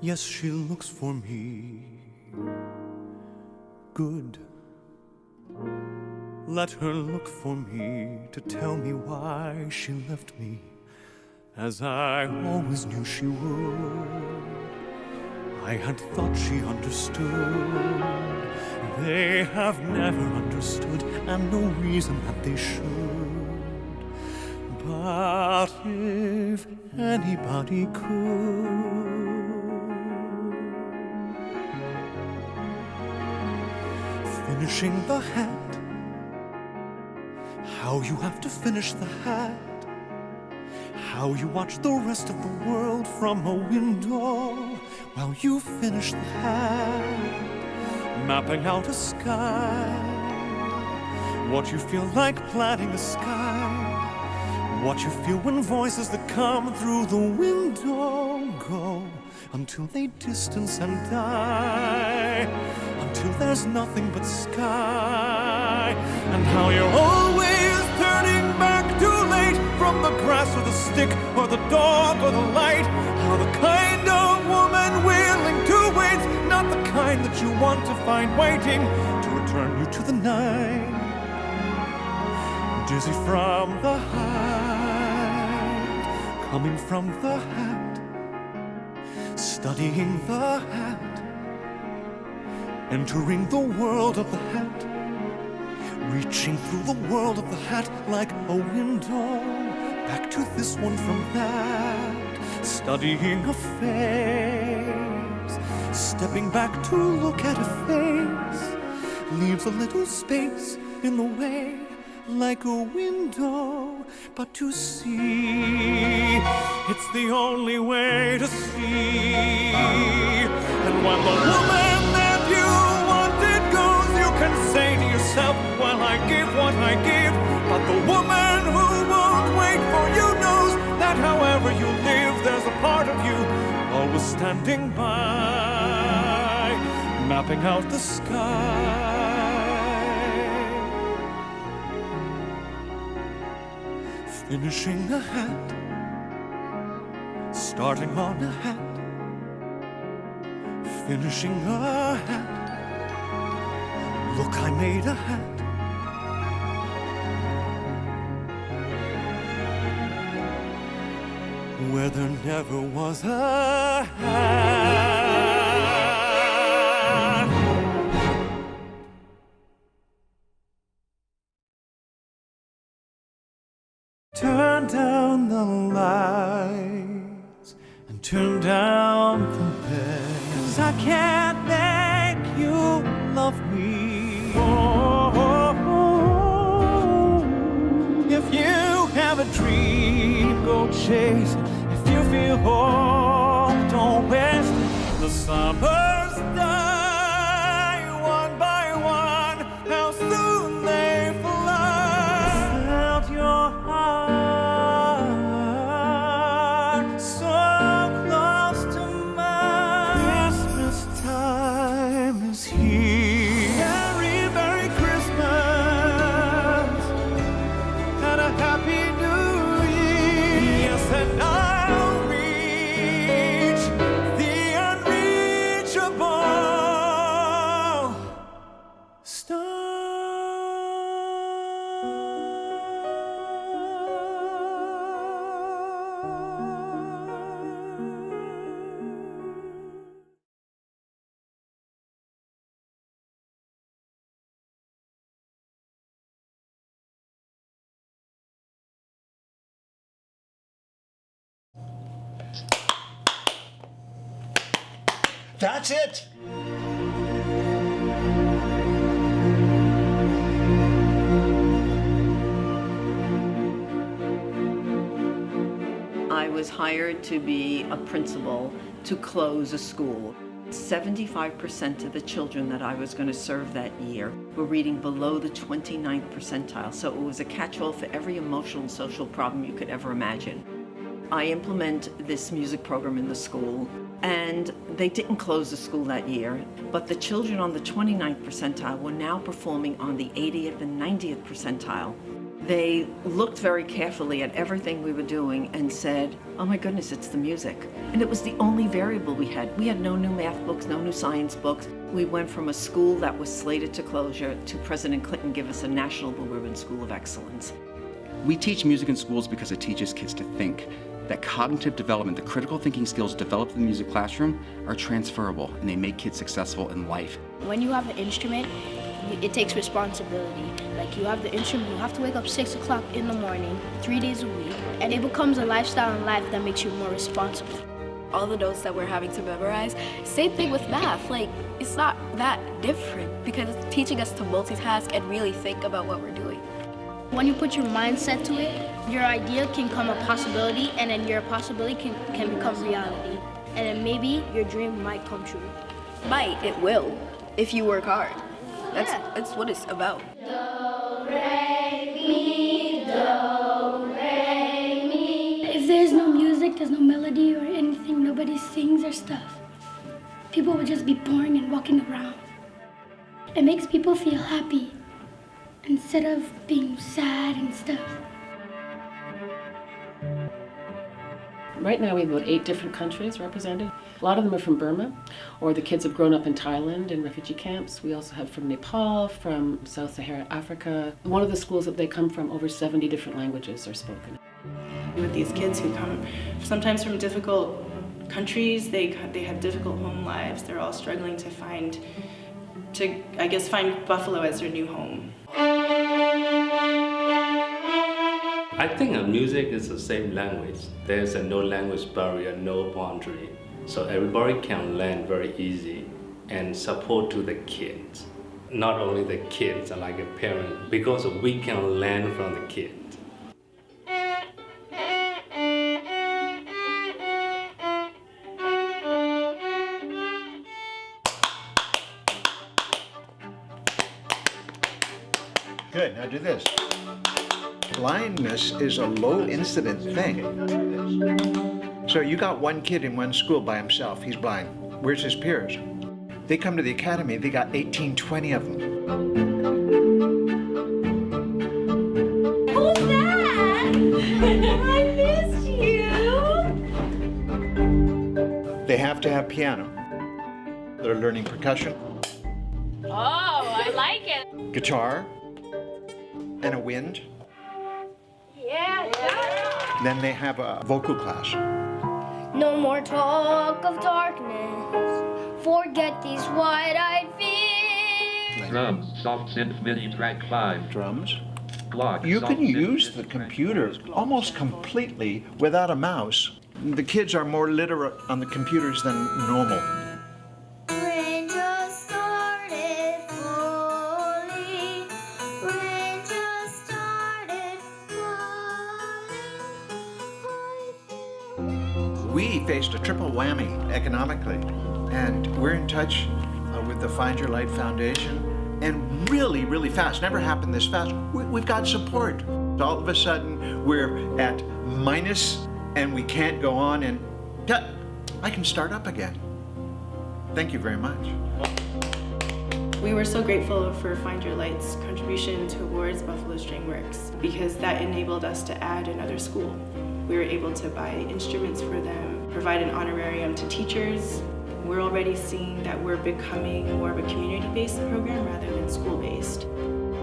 Yes, she looks for me. Good. Let her look for me to tell me why she left me, as I always knew she would. I had thought she understood. They have never understood, and no reason that they should. But if anybody could, finishing the hat, how you have to finish the hat, how you watch the rest of the world from a window while you finish the hat, mapping out a sky, what you feel like planning a sky, what you feel when voices that come through the window go until they distance and die, until there's nothing but sky, and how you're always turning back too late from the grass or the stick or the dog or the light, how the kind of woman willing to wait, not the kind that you want to find waiting to return you to the night, dizzy from the height, coming from the hat, studying the hat, entering the world of the hat, reaching through the world of the hat like a window, back to this one from that, studying a face, stepping back to look at a face, leaves a little space in the way, like a window, but to see, it's the only way to see. And when the woman that you wanted goes, you can say to yourself, well, I give what I give, but the woman who won't wait for you knows that however you live, there's a part of you always standing by, mapping out the sky. Finishing a hat, starting on a hat, finishing a hat, look, I made a hat. Where there never was a hat. Turn down the lights and turn down the bed, 'cause I can't make you love me. If you have a dream, go chase it. If you feel whole, don't waste it. The summers die one by one, how soon they fly. Out your heart, so close to mine. Christmas time is here. Merry, Merry Christmas and a Happy New Year. Yes, and I'll reach the unreachable star. That's it. I was hired to be a principal to close a school. 75% of the children that I was going to serve that year were reading below the 29th percentile, so it was a catch-all for every emotional and social problem you could ever imagine. I implement this music program in the school, and they didn't close the school that year, but the children on the 29th percentile were now performing on the 80th and 90th percentile. They looked very carefully at everything we were doing and said, oh my goodness, it's the music. And it was the only variable we had. We had no new math books, no new science books. We went from a school that was slated to closure to President Clinton give us a National Blue Ribbon School of Excellence. We teach music in schools because it teaches kids to think. That cognitive development, the critical thinking skills developed in the music classroom are transferable and they make kids successful in life. When you have an instrument, it takes responsibility. Like you have the instrument, you have to wake up 6 o'clock in the morning, 3 days a week, and it becomes a lifestyle in life that makes you more responsible. All the notes that we're having to memorize, same thing with math. Like, it's not that different because it's teaching us to multitask and really think about what we're doing. When you put your mindset to it, your idea can become a possibility, and then your possibility can become reality. And then maybe your dream might come true. Might, it will, if you work hard. That's what it's about. Do, re, mi, do, re, mi. If there's no music, there's no melody or anything, nobody sings or stuff, people would just be boring and walking around. It makes people feel happy instead of being sad and stuff. Right now we have about 8 different countries represented. A lot of them are from Burma, or the kids have grown up in Thailand in refugee camps. We also have from Nepal, from Sub-Saharan Africa. One of the schools that they come from, over 70 different languages are spoken. With these kids who come sometimes from difficult countries, they have difficult home lives. They're all struggling to find Buffalo as their new home. I think music is the same language. There's no language barrier, no boundary. So everybody can learn very easy and support to the kids. Not only the kids, like a parent, because we can learn from the kids. Good, now do this. Blindness is a low incident thing. So you got one kid in one school by himself, he's blind. Where's his peers? They come to the academy, they got 18, 20 of them. Who's that? I missed you. They have to have piano. They're learning percussion. Oh, I like it. Guitar. And a wind. Yeah. Then they have a vocal class. No more talk of darkness. Forget these wide-eyed fears. Drums, soft synth MIDI track 5. Drums. Block, You soft can synth use MIDI the track computer 4. almost completely without a mouse. The kids are more literate on the computers than normal. Rain just started falling. Rain just started falling. We faced a triple whammy economically, and we're in touch with the Find Your Light Foundation, and really, really fast. Never happened this fast. We've got support. All of a sudden, we're at minus, and we can't go on, and I can start up again. Thank you very much. We were so grateful for Find Your Light's contribution towards Buffalo String Works because that enabled us to add another school. We were able to buy instruments for them, provide an honorarium to teachers. We're already seeing that we're becoming more of a community-based program rather than school-based.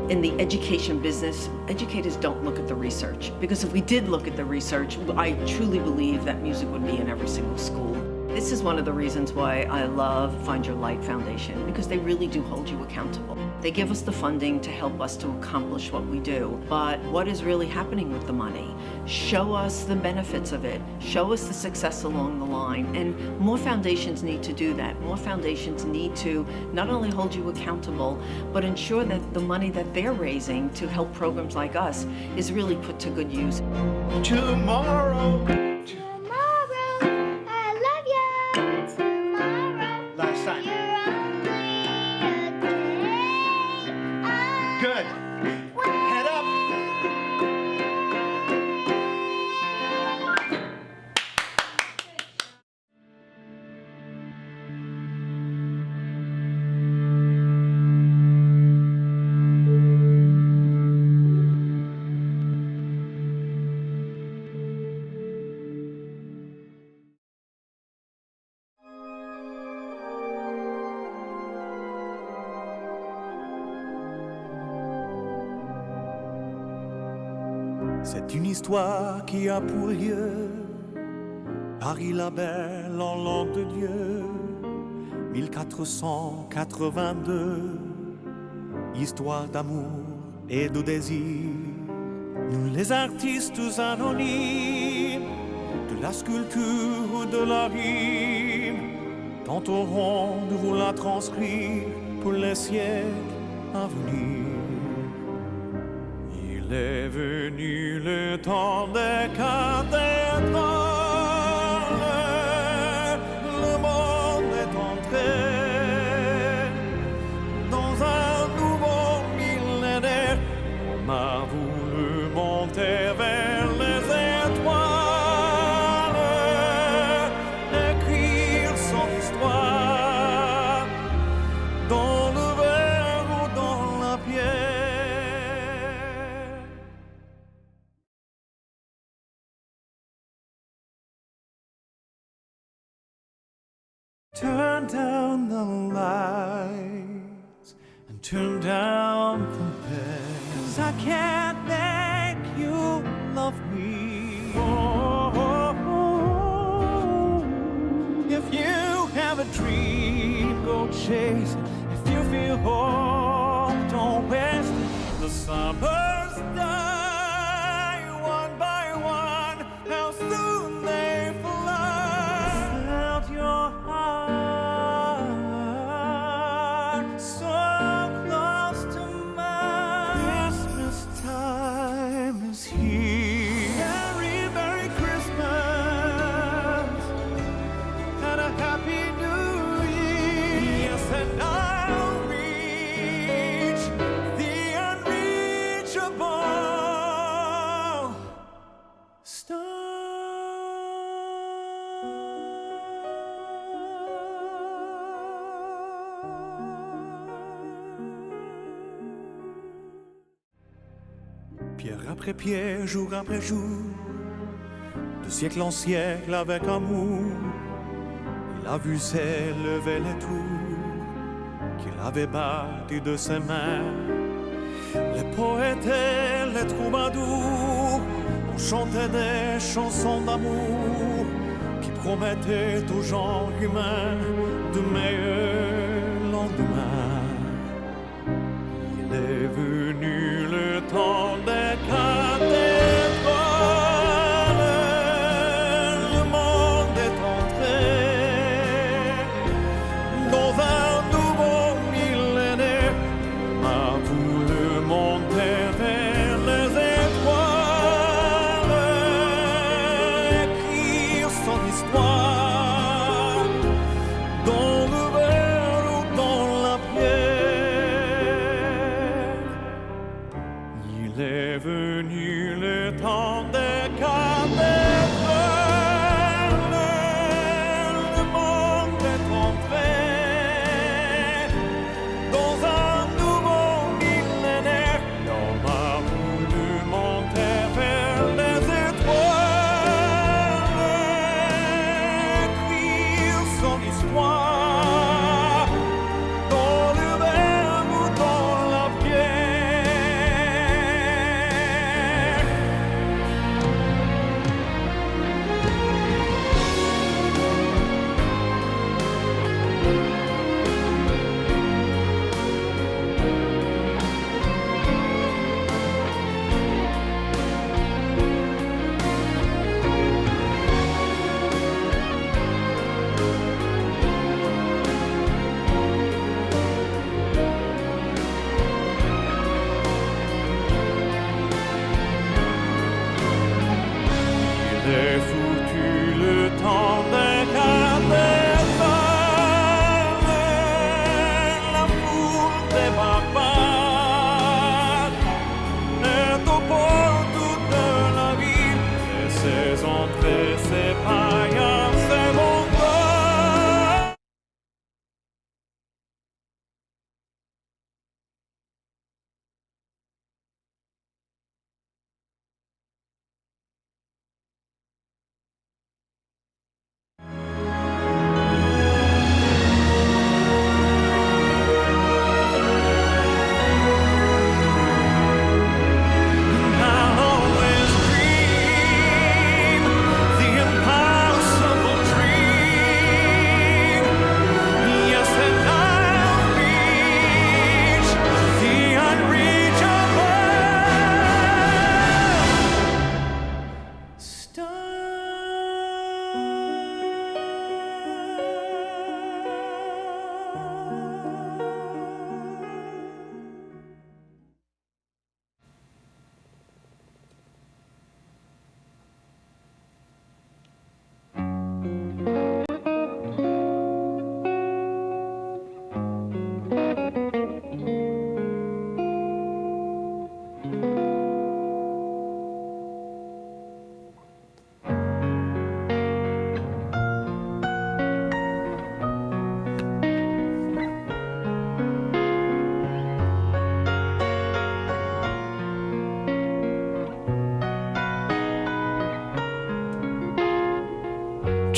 In the education business, educators don't look at the research, because if we did look at the research, I truly believe that music would be in every single school. This is one of the reasons why I love Find Your Light Foundation, because they really do hold you accountable. They give us the funding to help us to accomplish what we do, but what is really happening with the money? Show us the benefits of it. Show us the success along the line, and more foundations need to do that. More foundations need to not only hold you accountable, but ensure that the money that they're raising to help programs like us is really put to good use. Tomorrow. Good. Head up. C'est une histoire qui a pour lieu Paris la belle en langue de Dieu, 1482. Histoire d'amour et de désir. Nous les artistes anonymes de la sculpture ou de la rime tenterons de vous la transcrire pour les siècles à venir. Il est venu le temps des cathédrales, le monde est entré dans un nouveau millénaire. On m'a voulu monter vers les étoiles, écrire son histoire dans le verre ou dans la pierre. Turn down the lights and turn down the bed, 'cause I can't make you love me. If you have a dream, go chase it. If you feel home, don't waste it. The summers die one by one. How soon they fly. Out your heart, so close to mine. Christmas time is here. Merry, Merry Christmas and a Happy New Year. Yes, and I'll reach the unreachable star. Pierre après pierre, jour après jour, de siècle en siècle avec amour, il a vu s'élever les tours qu'il avait bâties de ses mains. Les poètes et les troubadours ont chanté des chansons d'amour qui promettaient aux gens humains de meilleurs lendemains. Il est venu le temps des cathédrales, le monde est entré dans un nouveau millénaire. À vous le monter vers les étoiles, écrire son histoire dans le verre ou dans la pierre. Il est venu le temps des cathédrales, le monde est entré dans un nouveau millénaire. L'homme a voulu monter vers les étoiles, écrire son histoire dans le verre ou dans la pierre. Il est foutu le temps des cathédrales, la foule des barbares est aux portes de la ville, et ses entrées, ses païens, ses mongols.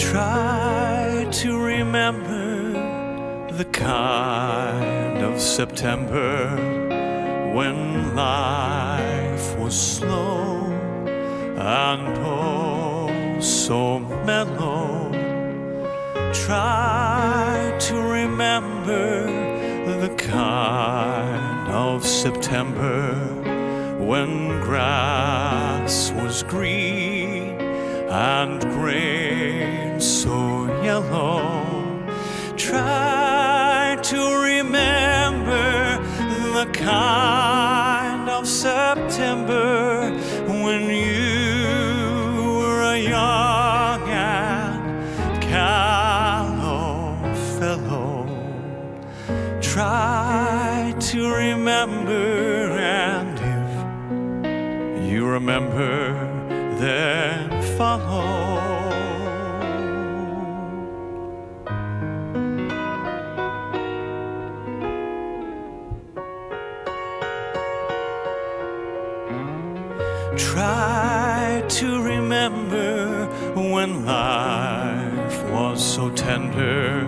Try to remember the kind of September when life was slow and oh so mellow. Try to remember the kind of September when grass was green and grain so yellow. Try to remember the kind of September when you were a young and callow fellow. Try to remember, and if you remember, then follow. Try to remember when life was so tender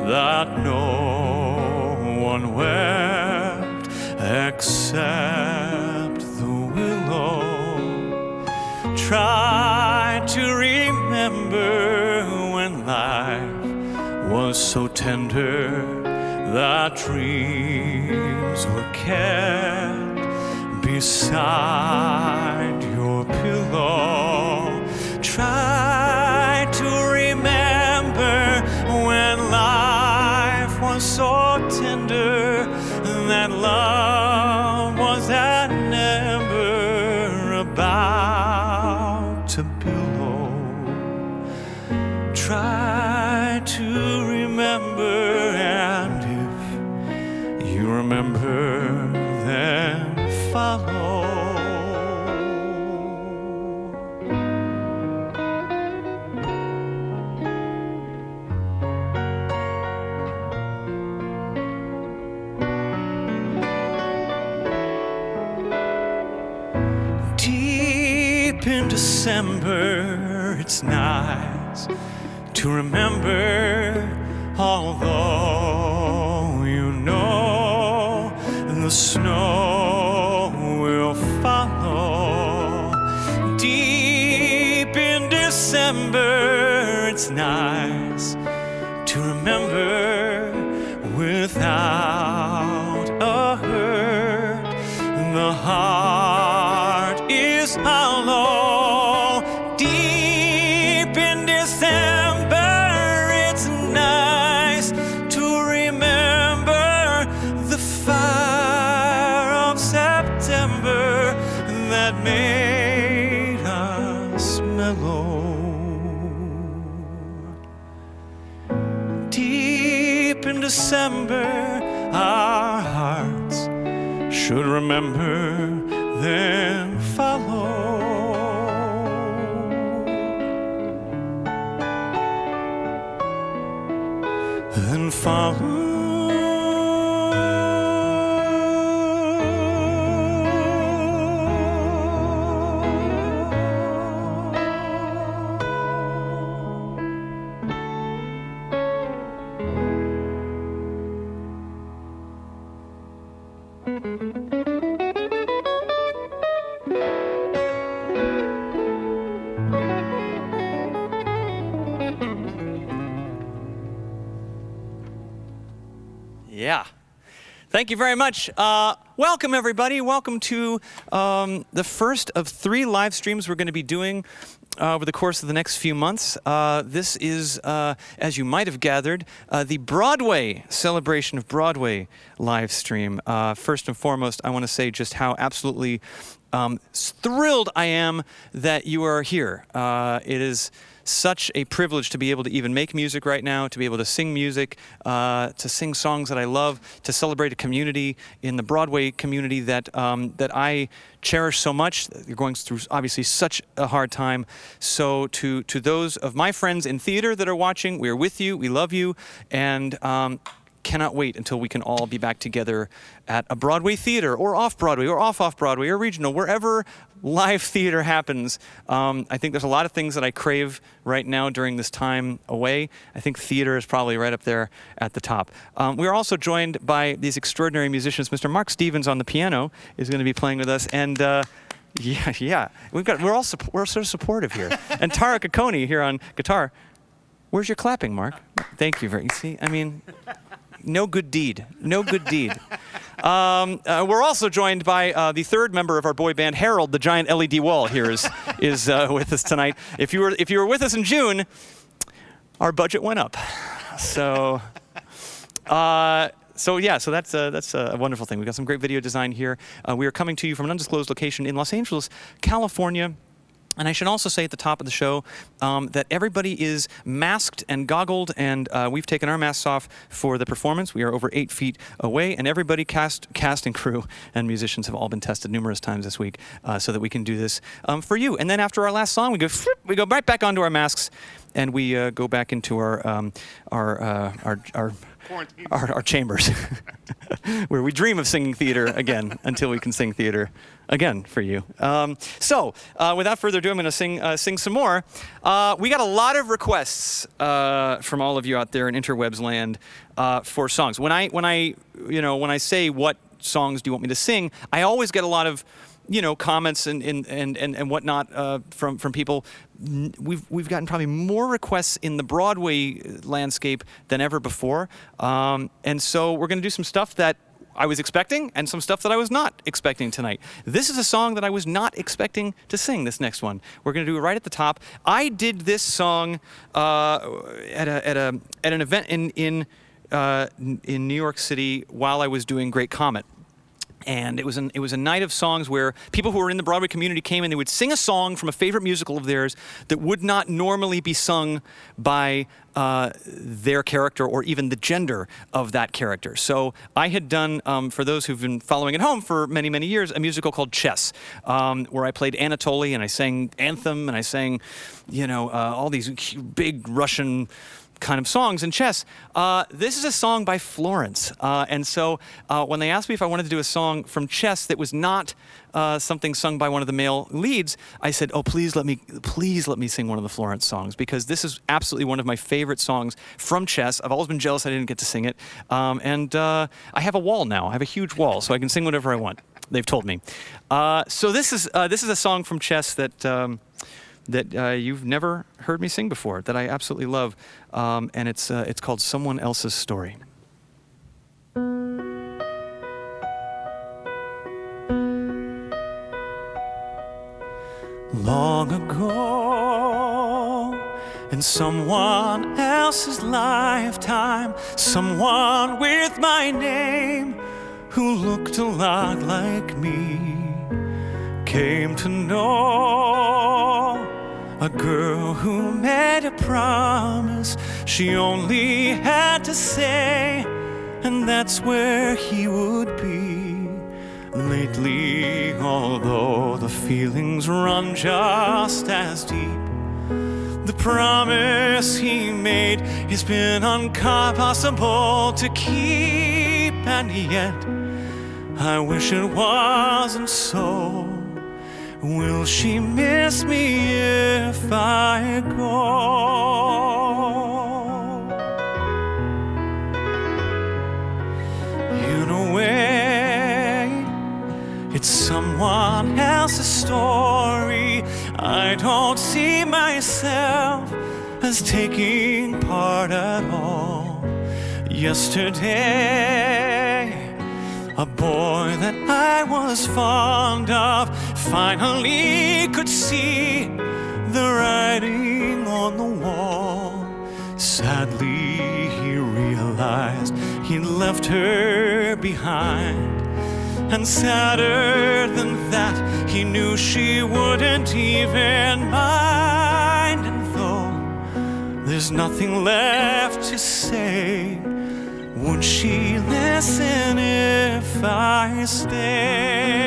that no one wept except the willow. Try to remember when life was so tender that dreams were kept beside your pillow. Try to remember when life was so tender that love was an ember about to billow. Try to remember, and if you remember, then follow. Deep in December, it's nice to remember, although you know the snow will follow. Deep in December, it's nice to remember without a hurt. The heart is hollow. Deep in December, it's nice to remember the fire of September that made us mellow. Deep in December, our hearts should remember, then follow. Then follow. Yeah. Thank you very much. Welcome, everybody. Welcome to the first of 3 live streams we're going to be doing over the course of the next few months. This is, as you might have gathered, the Broadway celebration of Broadway live stream. First and foremost, I want to say just how absolutely thrilled I am that you are here. It is such a privilege to be able to even make music right now, to be able to sing music, to sing songs that I love, to celebrate a community in the Broadway community that that I cherish so much. You're going through obviously such a hard time. So to those of my friends in theater that are watching, we are with you, we love you, and cannot wait until we can all be back together at a Broadway theater, or off-Broadway, or off-Broadway, or regional, wherever live theater happens. I think there's a lot of things that I crave right now during this time away. I think theater is probably right up there at the top. We're also joined by these extraordinary musicians. Mr. Mark Stevens on the piano is going to be playing with us, and yeah, we're so supportive here. And Tara Cacconi here on guitar. Where's your clapping, Mark? Thank you very. You see, I mean, no good deed. No good deed. We're also joined by the third member of our boy band, Harold. The giant LED wall here is with us tonight. If you were with us in June, our budget went up. So that's a wonderful thing. We've got some great video design here. We are coming to you from an undisclosed location in Los Angeles, California. And I should also say at the top of the show that everybody is masked and goggled, and we've taken our masks off for the performance. We are over 8 feet away, and everybody, cast and crew and musicians have all been tested numerous times this week so that we can do this for you. And then after our last song, we go right back onto our masks, and we go back into our chambers, where we dream of singing theater again until we can sing theater again for you. Without further ado, I'm going to sing some more. We got a lot of requests from all of you out there in interwebs land for songs. When I say what songs do you want me to sing, I always get a lot of comments and whatnot from people. We've gotten probably more requests in the Broadway landscape than ever before, and so we're going to do some stuff that I was expecting and some stuff that I was not expecting tonight. This is a song that I was not expecting to sing. This next one, we're going to do it right at the top. I did this song at an event in New York City while I was doing Great Comet. And it was a night of songs where people who were in the Broadway community came and they would sing a song from a favorite musical of theirs that would not normally be sung by their character or even the gender of that character. So I had done, for those who've been following at home for many, many years, a musical called Chess, where I played Anatoly and I sang Anthem and I sang, all these big Russian kind of songs in Chess. This is a song by Florence, and so when they asked me if I wanted to do a song from Chess that was not something sung by one of the male leads, I said, "Oh, please let me sing one of the Florence songs, because this is absolutely one of my favorite songs from Chess. I've always been jealous I didn't get to sing it, and I have a wall now. I have a huge wall, so I can sing whatever I want. They've told me. So this is a song from Chess that you've never heard me sing before, that I absolutely love, and it's called Someone Else's Story. Long ago, in someone else's lifetime, someone with my name who looked a lot like me came to know a girl who made a promise she only had to say, and that's where he would be. Lately, although the feelings run just as deep, the promise he made has been impossible to keep, and yet I wish it wasn't so. Will she miss me if I go? In a way, it's someone else's story. I don't see myself as taking part at all. Yesterday, a boy that I was fond of finally could see the writing on the wall. Sadly, he realized he'd left her behind. And sadder than that, he knew she wouldn't even mind. And though there's nothing left to say, would she listen if I stay?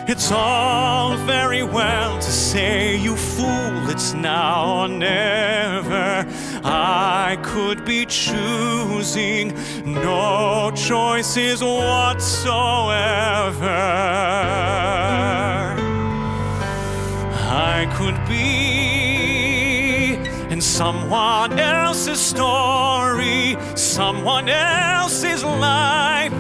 It's all very well to say, you fool, it's now or never. I could be choosing no choices whatsoever. I could be in someone else's story, someone else's life,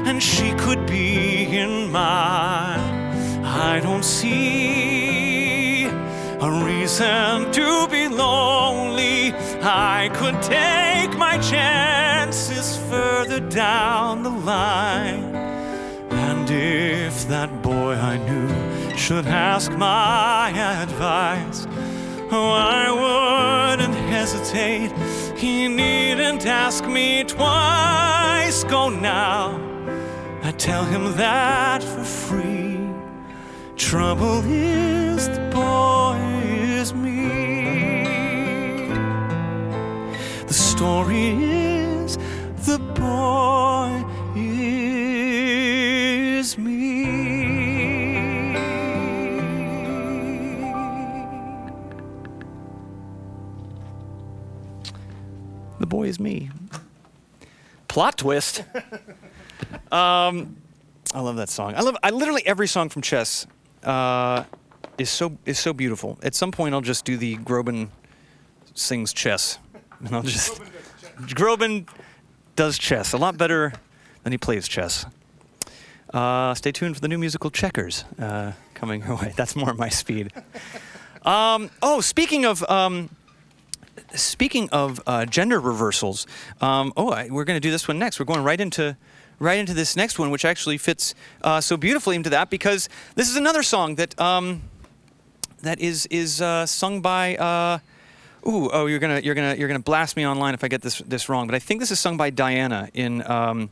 and she could be in mine. I don't see a reason to be lonely. I could take my chances further down the line. And if that boy I knew should ask my advice, oh, I wouldn't hesitate. He needn't ask me twice. Go now, I tell him that for free. Trouble is the boy is me. The story is the boy is me. The boy is me. Plot twist. I love that song. I literally every song from Chess is so beautiful. At some point, I'll just do the Groban sings chess, and I'll just Groban does chess a lot better than he plays chess. Stay tuned for the new musical Checkers coming your way. That's more my speed. Speaking of gender reversals, we're going to do this one next. We're going right into this next one, which actually fits so beautifully into that, because this is another song that is sung by. You're gonna blast me online if I get this wrong, but I think this is sung by Diana in a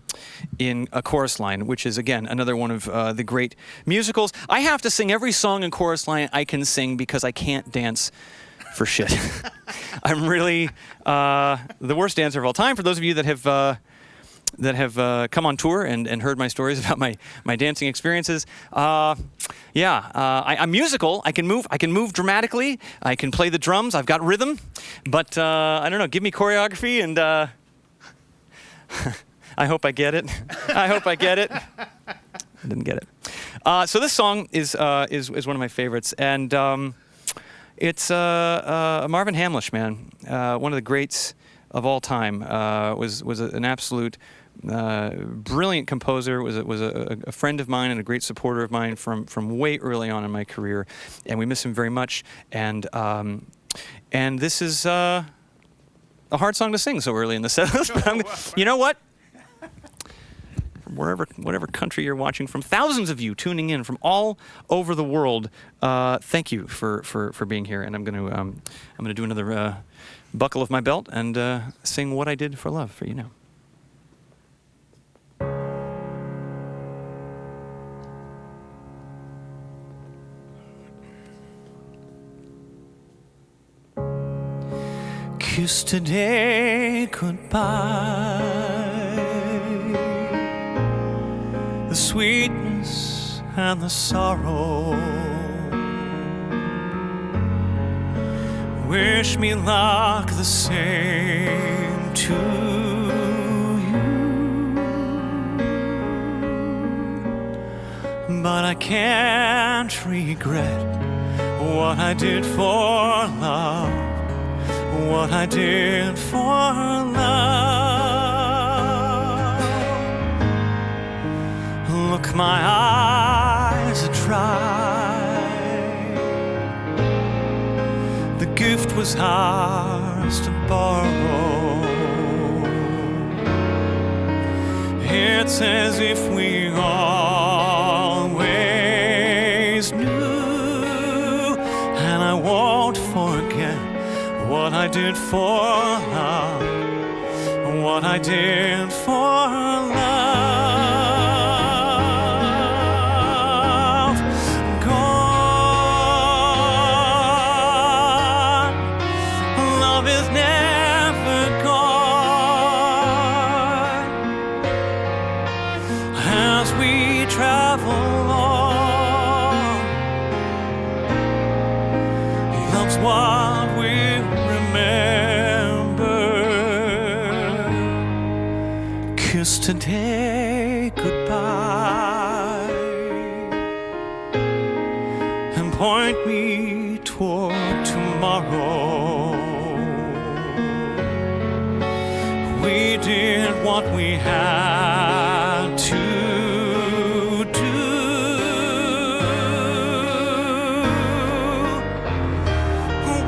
chorus line, which is again another one of the great musicals. I have to sing every song in chorus line I can sing because I can't dance for shit. I'm really the worst dancer of all time. For those of you that have come on tour and heard my stories about my dancing experiences, I'm musical. I can move dramatically. I can play the drums. I've got rhythm, but I don't know. Give me choreography, and I hope I get it. I hope I get it. I didn't get it. So this song is one of my favorites, and it's Marvin Hamlish, man, one of the greats of all time. Was an absolute brilliant composer. Was a friend of mine and a great supporter of mine from way early on in my career, and we miss him very much. And this is a hard song to sing so early in the set. But you know what? Whatever country you're watching from, thousands of you tuning in from all over the world. Thank you for being here, and I'm gonna do another buckle of my belt and sing "What I Did for Love" for you now. Kiss today goodbye. The sweetness and the sorrow. Wish me luck the same to you. But I can't regret what I did for love. What I did for love. Look, my eyes are dry. The gift was ours to borrow. It's as if we always knew, and I won't forget what I did for love, what I did for love. Gone, love is never gone. As we travel on, love's what we remember. kiss today goodbye and point me toward tomorrow. We did what we had to do.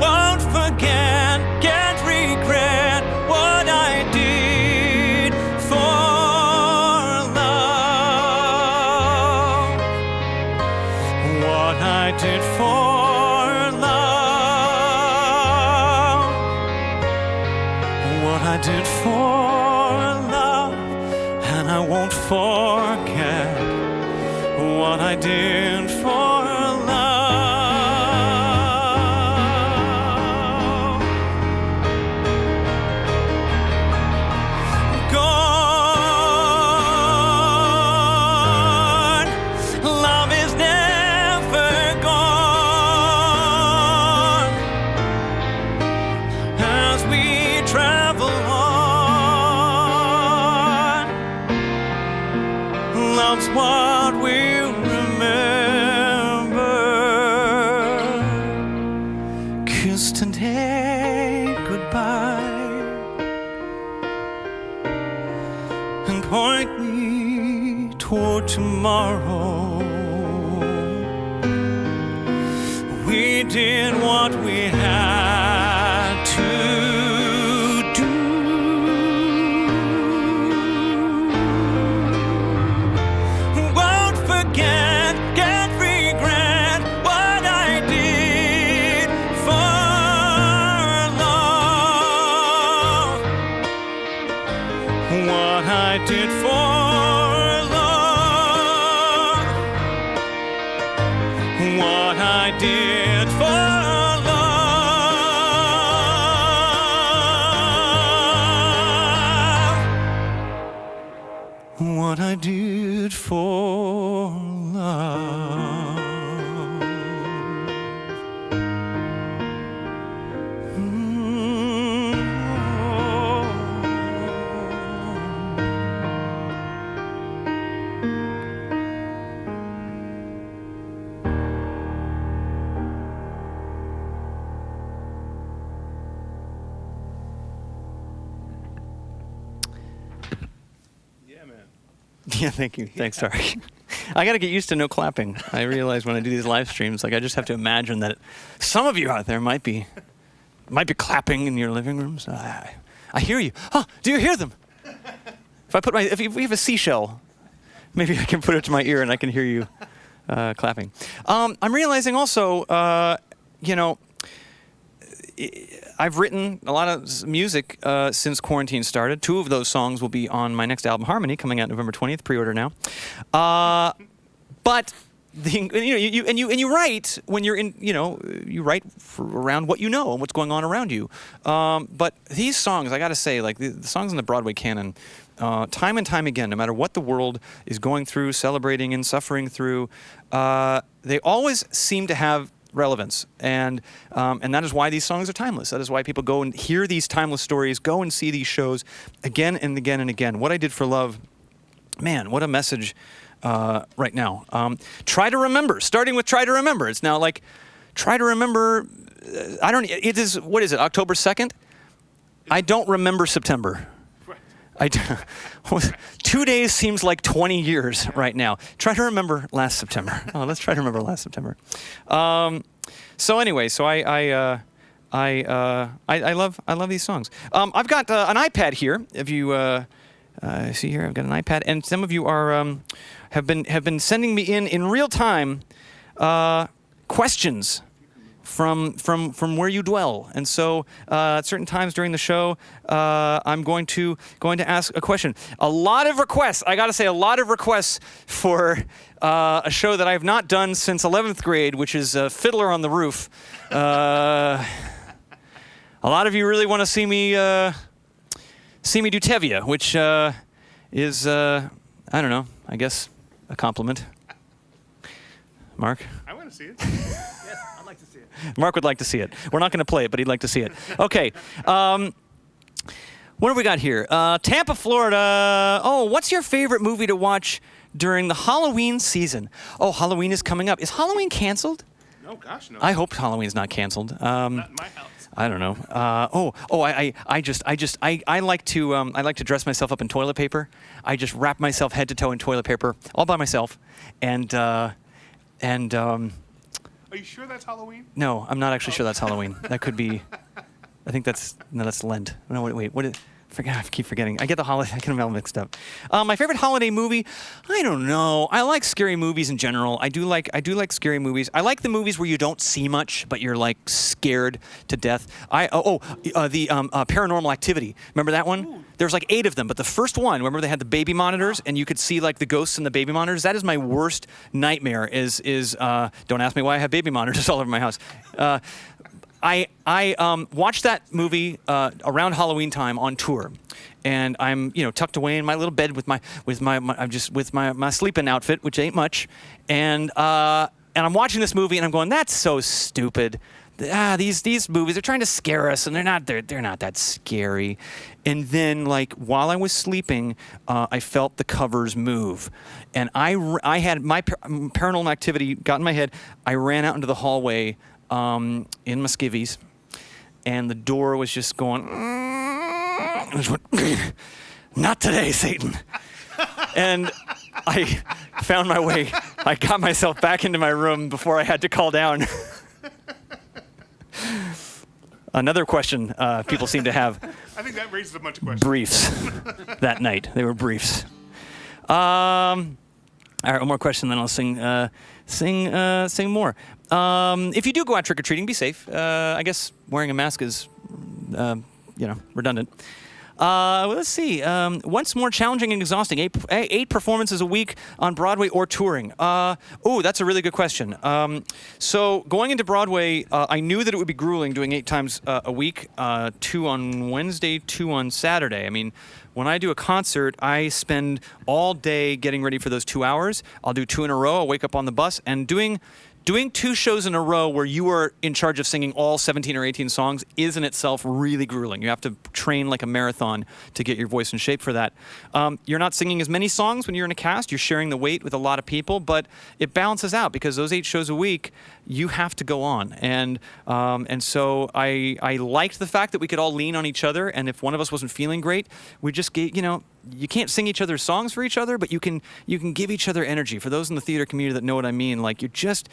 Won't forget, can't regret what I did for love. What I did for love. What I did for love. And I won't forget what I did for love. Gone, love is never gone. As we travel on, love's what we'll remember. Kiss today goodbye and point me toward tomorrow. We did what we had to do. Won't forget, can't regret what I did for love. What I did for love. What I did for love. What I did for love. Yeah, thank you. Thanks, sorry. I got to get used to no clapping. I realize when I do these live streams, like I just have to imagine that some of you out there might be clapping in your living rooms. I hear you. Huh, do you hear them? If we have a seashell, maybe I can put it to my ear and I can hear you clapping. I'm realizing also, you know, I've written a lot of music since quarantine started. 2 of those songs will be on my next album, Harmony, coming out November 20th. Pre-order now. But you write when you're in. You write around what you know and what's going on around you. But these songs, I got to say, like the songs in the Broadway canon, time and time again, no matter what the world is going through, celebrating and suffering through, they always seem to have relevance, and that is why these songs are timeless. That is why people go and hear these timeless stories, go and see these shows again and again and again. What I Did for Love, man, what a message right now. Try to remember, starting with Try to Remember. It's now like, try to remember, it is, what is it, October 2nd? I don't remember September. 2 days seems like 20 years right now. Try to remember last September. Oh, let's try to remember last September. So anyway, so I love these songs. I've got an iPad here. If you see here, I've got an iPad, and some of you are have been sending me in real time questions from where you dwell. And so at certain times during the show, I'm going to ask a question. A lot of requests, I gotta say, a lot of requests for a show that I have not done since 11th grade, which is Fiddler on the Roof. A lot of you really want to see me do Tevye, which is, I don't know, I guess a compliment. Mark? I want to see it. Yes, I'd like to see it. Mark would like to see it. We're not going to play it, but he'd like to see it. Okay. What have we got here? Tampa, Florida. Oh, what's your favorite movie to watch during the Halloween season? Oh, Halloween is coming up. Is Halloween canceled? No, gosh, no. I hope Halloween's not canceled. Not in my house. I don't know. I like to dress myself up in toilet paper. I just wrap myself head to toe in toilet paper all by myself, and Are you sure that's Halloween? no, I'm not actually sure that's Halloween. That could be. I think that's Lent. No, wait. What is? I keep forgetting. I get the holiday. I get them all mixed up. My favorite holiday movie. I don't know. I like scary movies in general. I do like scary movies. I like the movies where you don't see much, but you're like scared to death. The Paranormal Activity. Remember that one? Ooh. There's like 8 of them, but the first one. Remember they had the baby monitors, and you could see like the ghosts in the baby monitors. That is my worst nightmare. Don't ask me why I have baby monitors all over my house. I watched that movie around Halloween time on tour, and I'm tucked away in my little bed with my sleeping outfit, which ain't much, and I'm watching this movie and I'm going, that's so stupid. These movies are trying to scare us, and they're not that scary. And then like while I was sleeping, I felt the covers move, and I had my Paranormal Activity got in my head. I ran out into the hallway. In my skivvies, and the door was just going, and just went, not today, Satan. And I found my way. I got myself back into my room before I had to call down. Another question people seem to have. I think that raises a bunch of questions. Briefs that night. They were briefs. All right, one more question, then I'll sing more. If you do go out trick-or-treating, be safe. I guess wearing a mask is, redundant. Let's see. What's more challenging and exhausting? 8 performances a week on Broadway or touring? That's a really good question. So going into Broadway, I knew that it would be grueling doing 8 times a week, 2 on Wednesday, 2 on Saturday. I mean, when I do a concert, I spend all day getting ready for those 2 hours. I'll do 2 in a row. I'll wake up on the bus, and doing 2 shows in a row where you are in charge of singing all 17 or 18 songs is in itself really grueling. You have to train like a marathon to get your voice in shape for that. You're not singing as many songs when you're in a cast. You're sharing the weight with a lot of people, but it balances out because those 8 shows a week, you have to go on. And so I liked the fact that we could all lean on each other, and if one of us wasn't feeling great, we just gave, you can't sing each other's songs for each other, but you can give each other energy. For those in the theater community that know what I mean, like you just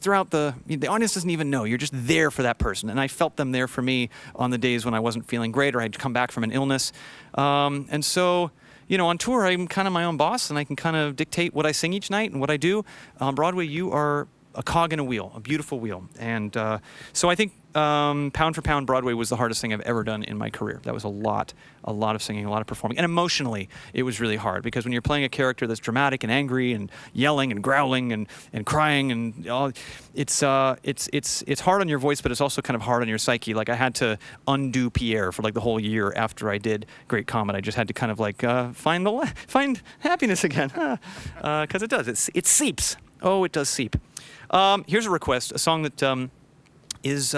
throughout the audience doesn't even know. You're just there for that person. And I felt them there for me on the days when I wasn't feeling great or I'd come back from an illness. And so, on tour, I'm kind of my own boss, and I can kind of dictate what I sing each night and what I do. On Broadway, you are a cog in a wheel, a beautiful wheel. And so I think pound for pound, Broadway was the hardest thing I've ever done in my career. That was a lot of singing, a lot of performing. And emotionally, it was really hard because when you're playing a character that's dramatic and angry and yelling and growling and crying and all, it's hard on your voice, but it's also kind of hard on your psyche. Like I had to undo Pierre for like the whole year after I did Great Comet. I just had to kind of like find happiness again, because it does. It seeps. Oh, it does seep. Here's a request, a song that is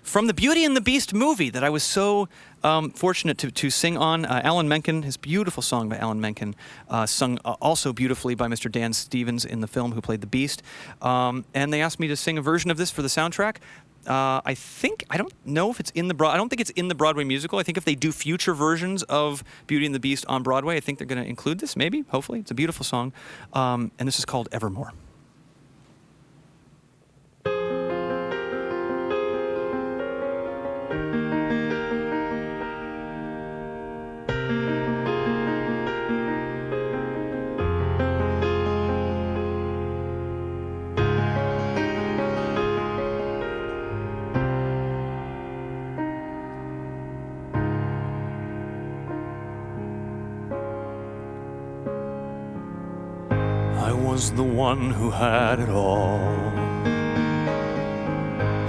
from the Beauty and the Beast movie that I was so fortunate to sing on. Alan Menken, his beautiful song by Alan Menken, sung also beautifully by Mr. Dan Stevens in the film who played the Beast. And they asked me to sing a version of this for the soundtrack. I don't know if it's in the I don't think it's in the Broadway musical. I think if they do future versions of Beauty and the Beast on Broadway, I think they're going to include this, maybe, hopefully. It's a beautiful song. And this is called Evermore. I was the one who had it all.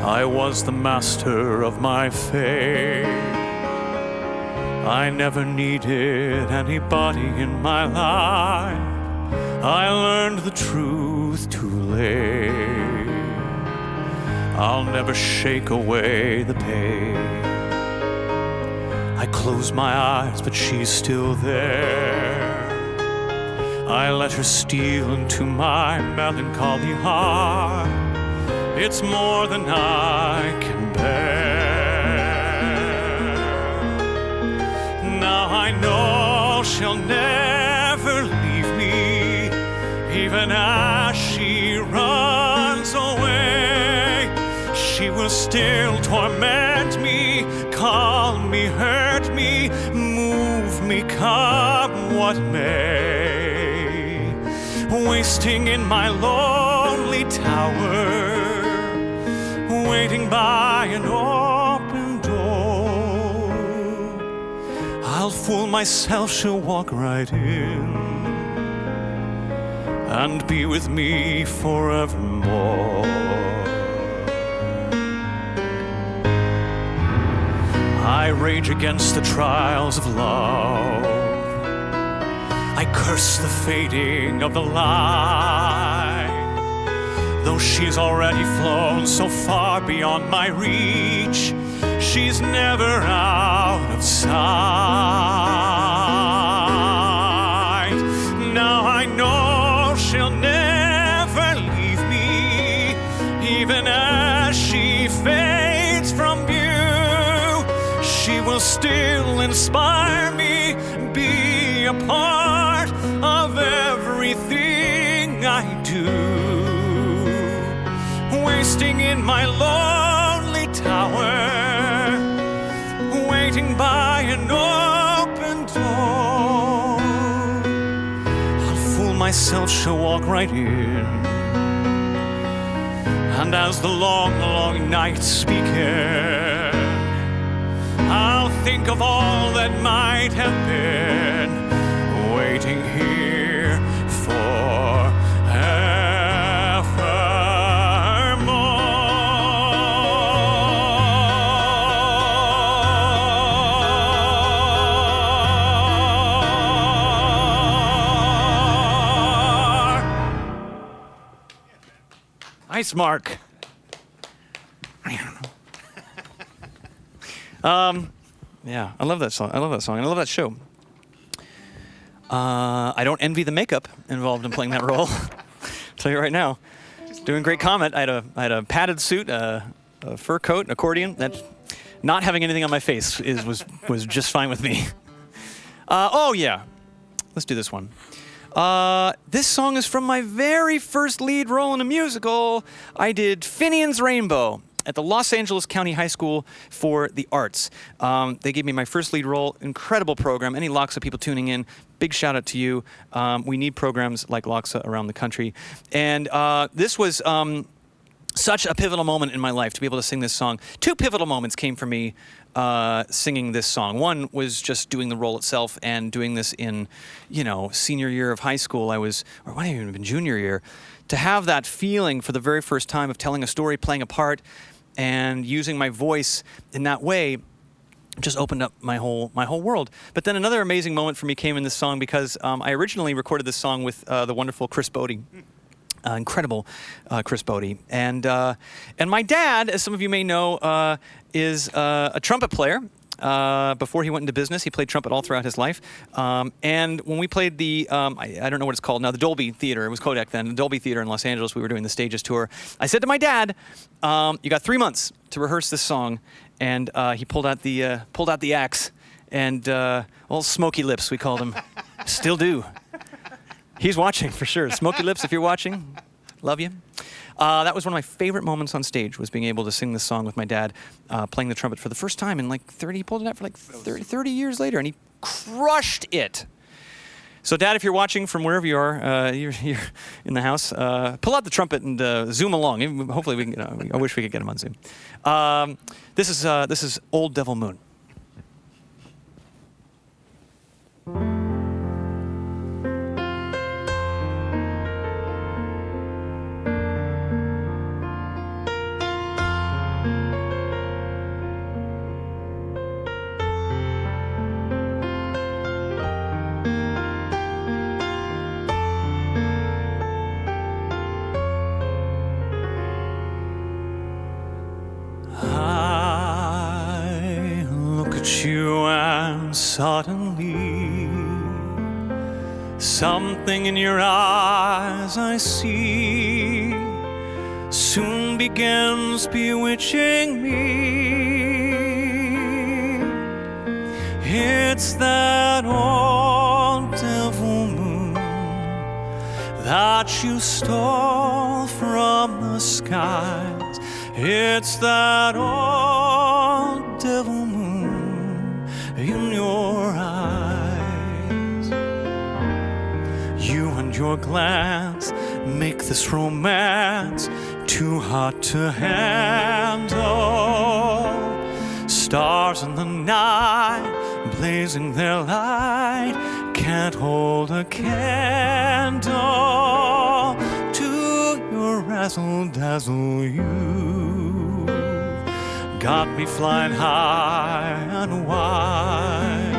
I was the master of my fate. I never needed anybody in my life. I learned the truth too late. I'll never shake away the pain. I close my eyes, but she's still there. I let her steal into my melancholy heart. It's more than I can bear. Now I know she'll never leave me, even as she runs away. She will still torment me, call me, hurt me, move me, come what may. Wasting in my lonely tower, waiting by an open door. I'll fool myself, she'll walk right in and be with me forevermore. I rage against the trials of love. I curse the fading of the light. Though she's already flown so far beyond my reach, she's never out of sight. Now I know she'll never leave me, even as she fades from view. She will still inspire me, be a part of everything I do. Wasting in my lonely tower, waiting by an open door. I'll fool myself, she'll walk right in. And as the long, long nights begin, I'll think of all that might have been, waiting here for Nice, Mark. Yeah, I love that song. I love that song. I love that show. I don't envy the makeup involved in playing that role. I'll tell you right now. Doing great comment. I had a padded suit, a fur coat, an accordion. That not having anything on my face was just fine with me. Oh yeah, let's do this one. This song is from my very first lead role in a musical. I did Finian's Rainbow at the Los Angeles County High School for the Arts. They gave me my first lead role. Incredible program. Any LOXA people tuning in, big shout out to you. We need programs like LOXA around the country. And this was such a pivotal moment in my life to be able to sing this song. Two pivotal moments came for me singing this song. One was just doing the role itself and doing this in, senior year of high school. Or it might have even been junior year. To have that feeling for the very first time of telling a story, playing a part, and using my voice in that way just opened up my whole world. But then another amazing moment for me came in this song because I originally recorded this song with the wonderful Chris Bodie. Incredible Chris Bodie. And my dad, as some of you may know, is a trumpet player. Before he went into business, he played trumpet all throughout his life. And when we played the, I don't know what it's called now, the Dolby Theater, it was Kodak then, the Dolby Theater in Los Angeles, we were doing the Stages tour. I said to my dad, you got 3 months to rehearse this song. And he pulled out the axe and old Smoky Lips, we called him. Still do. He's watching for sure. Smoky Lips, if you're watching, love you. That was one of my favorite moments on stage, was being able to sing this song with my dad, playing the trumpet for the first time in like 30, he pulled it out for like 30 years later, and he crushed it. So Dad, if you're watching from wherever you are, you're in the house, pull out the trumpet and zoom along. Hopefully we can, I wish we could get him on Zoom. This is Old Devil Moon. and suddenly something in your eyes I see soon begins bewitching me. It's that old devil moon that you stole from the skies. It's that old devil moon in your eyes. You and your glance make this romance too hot to handle. Stars in the night blazing their light can't hold a candle to your razzle-dazzle. You got me flying high and wide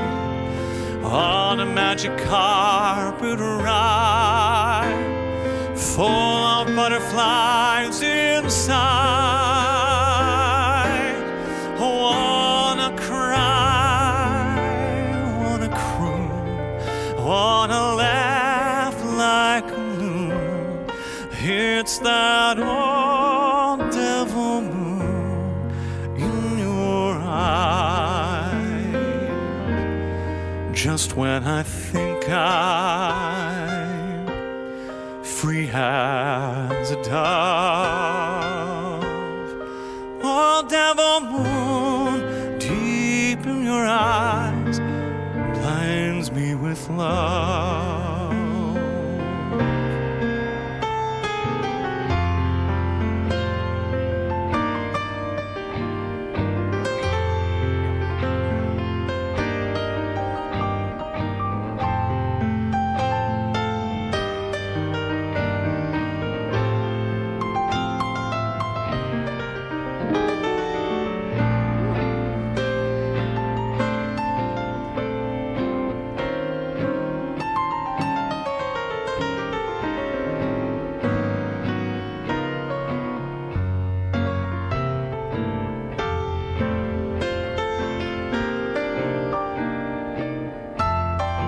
on a magic carpet ride, full of butterflies inside. Wanna cry, wanna croon, wanna laugh like a loon. It's that old devil moon in your eyes. Just when I think I'm free as a dove, old devil moon deep in your eyes blinds me with love.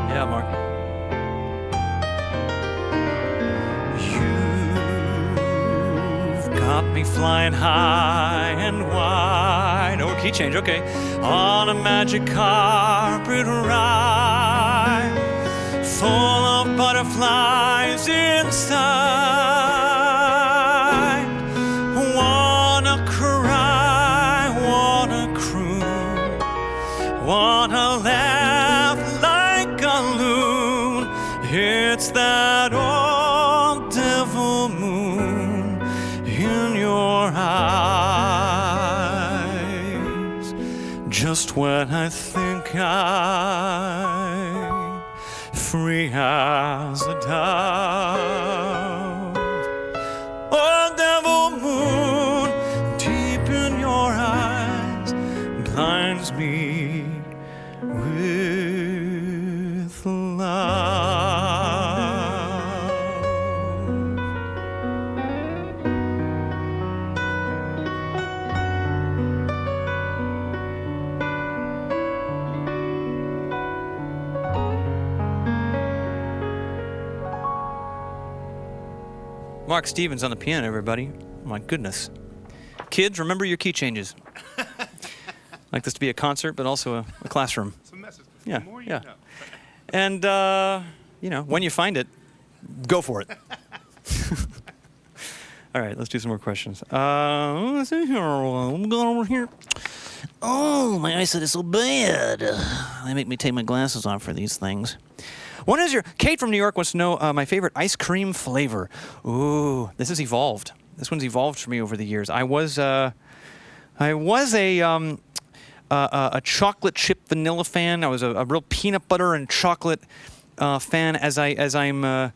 Yeah, Mark. You've got me flying high and wide. Oh, key change, okay. On a magic carpet ride, full of butterflies inside. Wanna cry, wanna croon, wanna laugh like a loon. It's that old devil moon in your eyes. Just when I think I'm free as a dove, old devil moon deep in your eyes blinds me with love. Mark Stevens on the piano, everybody. Oh my goodness. Kids, remember your key changes. I'd like this to be a concert, but also a classroom. It's a message. Yeah, The more you yeah. know. And, you know, when you find it, go for it. All right, let's do some more questions. Let's see here. I'm going over here. Oh, my eyesight is so bad. They make me take my glasses off for these things. What is your... Kate from New York wants to know my favorite ice cream flavor. Ooh, this has evolved. This one's evolved for me over the years. I was a chocolate chip vanilla fan. I was a real peanut butter and chocolate fan. As I'm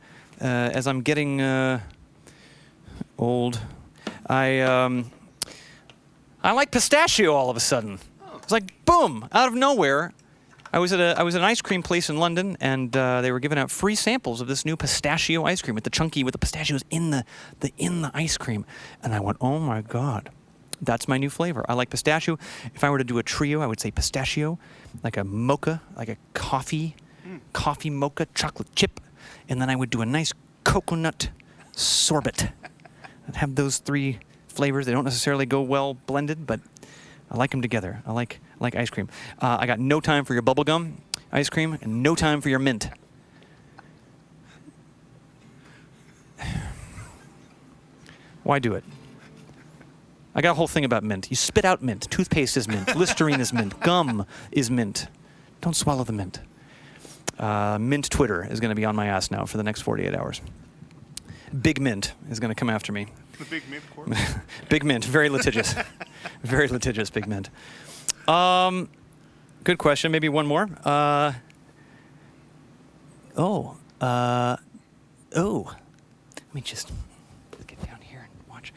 getting old, I like pistachio all of a sudden. It's like boom, out of nowhere. I was at an ice cream place in London, and they were giving out free samples of this new pistachio ice cream with the pistachios in the ice cream, and I went, oh my God. That's my new flavor. I like pistachio. If I were to do a trio, I would say pistachio, like a mocha, like a coffee mocha chocolate chip, and then I would do a nice coconut sorbet. I'd have those 3 flavors. They don't necessarily go well blended, but I like them together. I like ice cream. I got no time for your bubblegum ice cream and no time for your mint. Why do it? I got a whole thing about mint. You spit out mint. Toothpaste is mint. Listerine is mint. Gum is mint. Don't swallow the mint. Mint Twitter is going to be on my ass now for the next 48 hours. Big Mint is going to come after me. The Big Mint, of course. Big Mint, very litigious. Very litigious, Big Mint. Good question. Maybe one more. Let me just get down here and watch.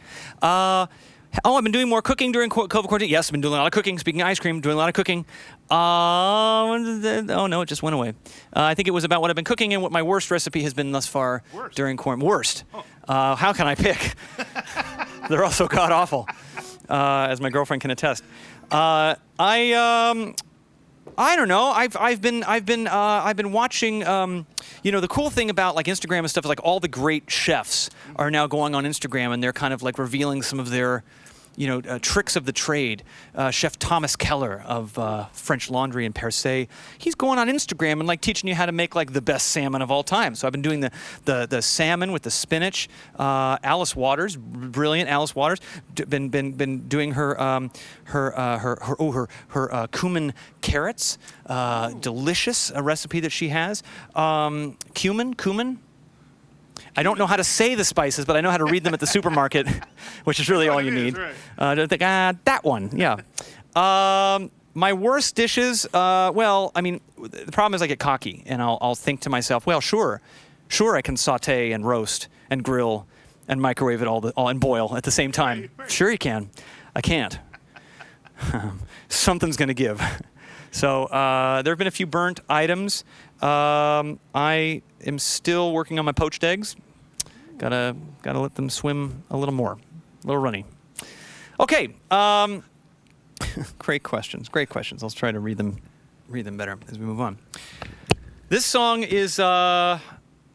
I've been doing more cooking during COVID quarantine. Yes, I've been doing a lot of cooking. Speaking of ice cream, doing a lot of cooking. Oh, no, it just went away. I think it was about what I've been cooking and what my worst recipe has been thus far during quarantine. Worst. Oh. How can I pick? They're all so god-awful, as my girlfriend can attest. I don't know. I've been watching. The cool thing about like Instagram and stuff is like all the great chefs are now going on Instagram and they're kind of like revealing some of their, tricks of the trade. Chef Thomas Keller of French Laundry in Percé, he's going on Instagram and like teaching you how to make like the best salmon of all time. So I've been doing the salmon with the spinach. Alice Waters, brilliant Alice Waters, been doing her cumin carrots, delicious, a recipe that she has. Cumin. I don't know how to say the spices, but I know how to read them at the supermarket, which is really all you need. Right. I think, that one, yeah. My worst dishes, the problem is I get cocky, and I'll think to myself, well, sure, I can saute and roast and grill and microwave it all and boil at the same time. Right. Sure you can. I can't. Something's going to give. So there have been a few burnt items. I am still working on my poached eggs. Gotta let them swim a little more, a little runny. Okay. Great questions. I'll try to read them better as we move on. This song is a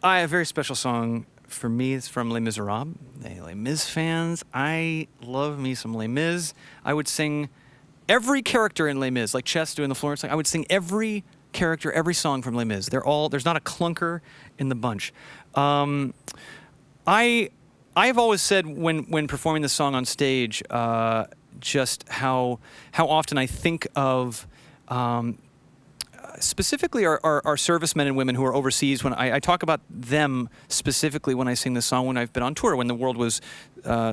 very special song for me. It's from Les Miserables. Les Mis fans, I love me some Les Mis. I would sing every character in Les Mis, like Chess doing the Florence song. I would sing every character, every song from Les Mis. There's not a clunker in the bunch. I've always said when performing this song on stage, just how often I think of specifically our servicemen and women who are overseas. When I talk about them specifically when I sing this song, when I've been on tour, when the world was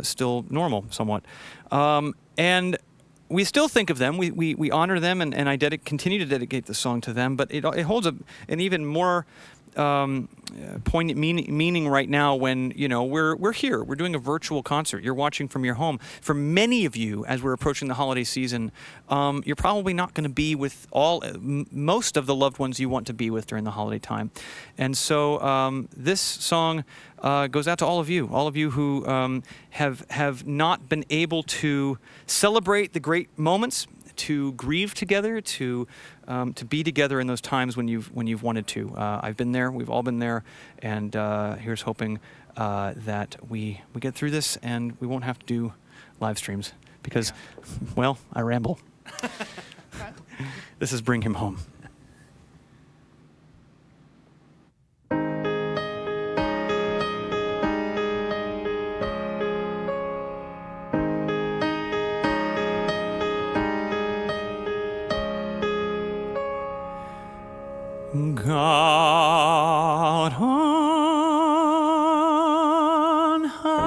still normal somewhat. And we still think of them. We honor them, and I continue to dedicate the song to them. But it holds an even more poignant meaning right now when we're here. We're doing a virtual concert. You're watching from your home. For many of you, as we're approaching the holiday season, you're probably not going to be with most of the loved ones you want to be with during the holiday time. And so this song goes out to all of you who have not been able to celebrate the great moments, to grieve together, to be together in those times when you've wanted to. I've been there. We've all been there, and here's hoping that we get through this and we won't have to do live streams because, well, I ramble. This is Bring Him Home. God on high,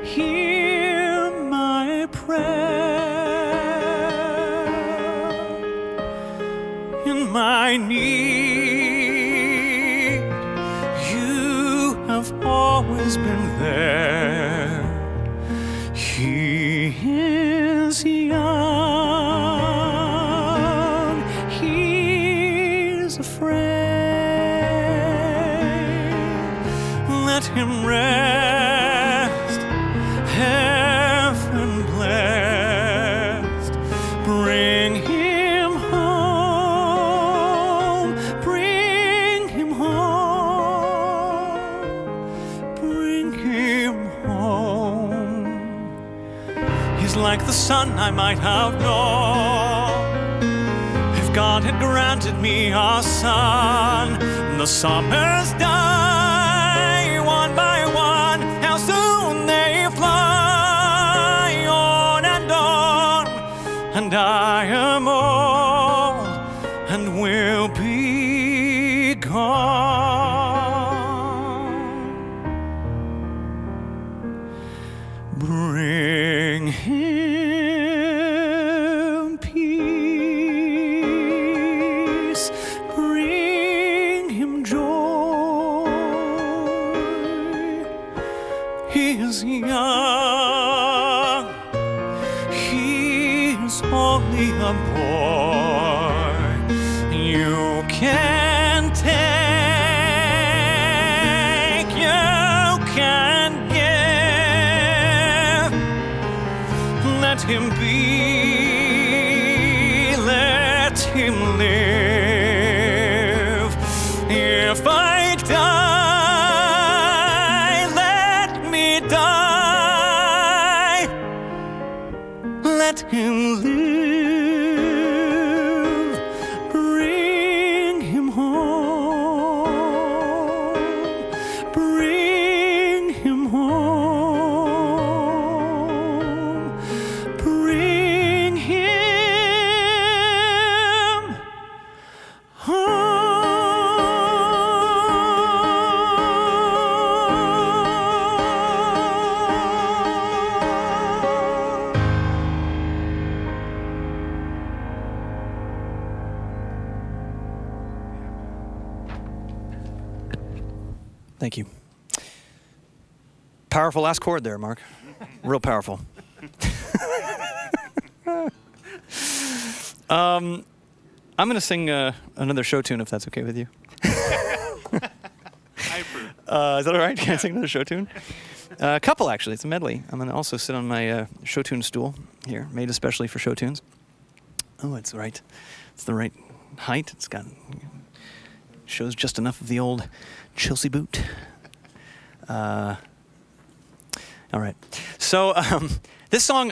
hear my prayer. In my need, you have always been there. He is young. Let him rest 'Tis like the sun I might have known if God had granted me a son. The summers die one by one, how soon they fly on, and I am old and will be gone. Bring him peace, bring him joy. He is young, he is only a boy. You can take, you can give. Let him be, let him live. If I die, let me die. Let him live. Bring him home. Bring him home. Bring him home. Thank you. Powerful last chord there, Mark. Real powerful. I'm going to sing another show tune, if that's okay with you. I approve. Is that all right? Can I sing another show tune? A couple, actually. It's a medley. I'm going to also sit on my show tune stool here, made especially for show tunes. Oh, it's right. It's the right height. It's got shows just enough of the old Chelsea boot. All right. So this song,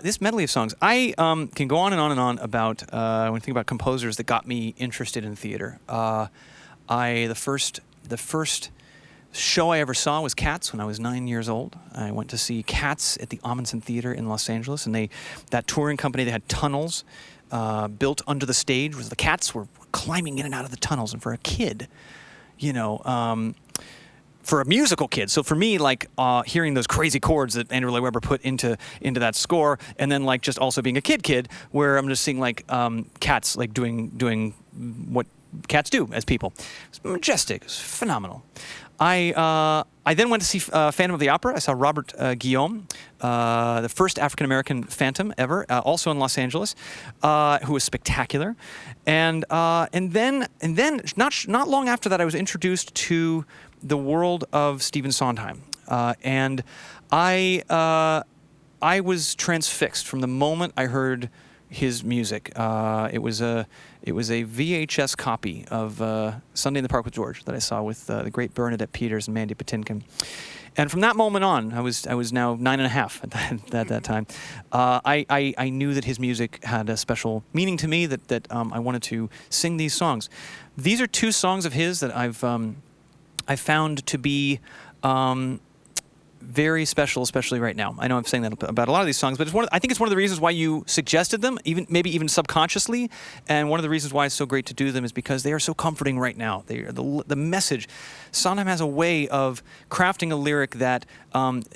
this medley of songs, I can go on and on about when I think about composers that got me interested in theater. The first show I ever saw was Cats when I was 9 years old. I went to see Cats at the Amundsen Theater in Los Angeles, and that touring company, they had tunnels built under the stage. The Cats were climbing in and out of the tunnels, and for a kid, you know, for a musical kid. So for me, like hearing those crazy chords that Andrew Lloyd Webber put into that score, and then like just also being a kid, where I'm just seeing like cats like doing what cats do as people. It's majestic. It's phenomenal. I then went to see Phantom of the Opera. I saw Robert Guillaume, the first African-American Phantom ever, also in Los Angeles, who was spectacular. And then not long after that, I was introduced to the world of Stephen Sondheim, and I was transfixed from the moment I heard his music. It was a VHS copy of Sunday in the Park with George that I saw with the great Bernadette Peters and Mandy Patinkin. And from that moment on, I was now 9.5 at that time. I knew that his music had a special meaning to me. That I wanted to sing these songs. These are two songs of his that I found to be very special, especially right now. I know I'm saying that about a lot of these songs, but I think it's one of the reasons why you suggested them, maybe even subconsciously. And one of the reasons why it's so great to do them is because they are so comforting right now. They are the message. Sondheim has a way of crafting a lyric that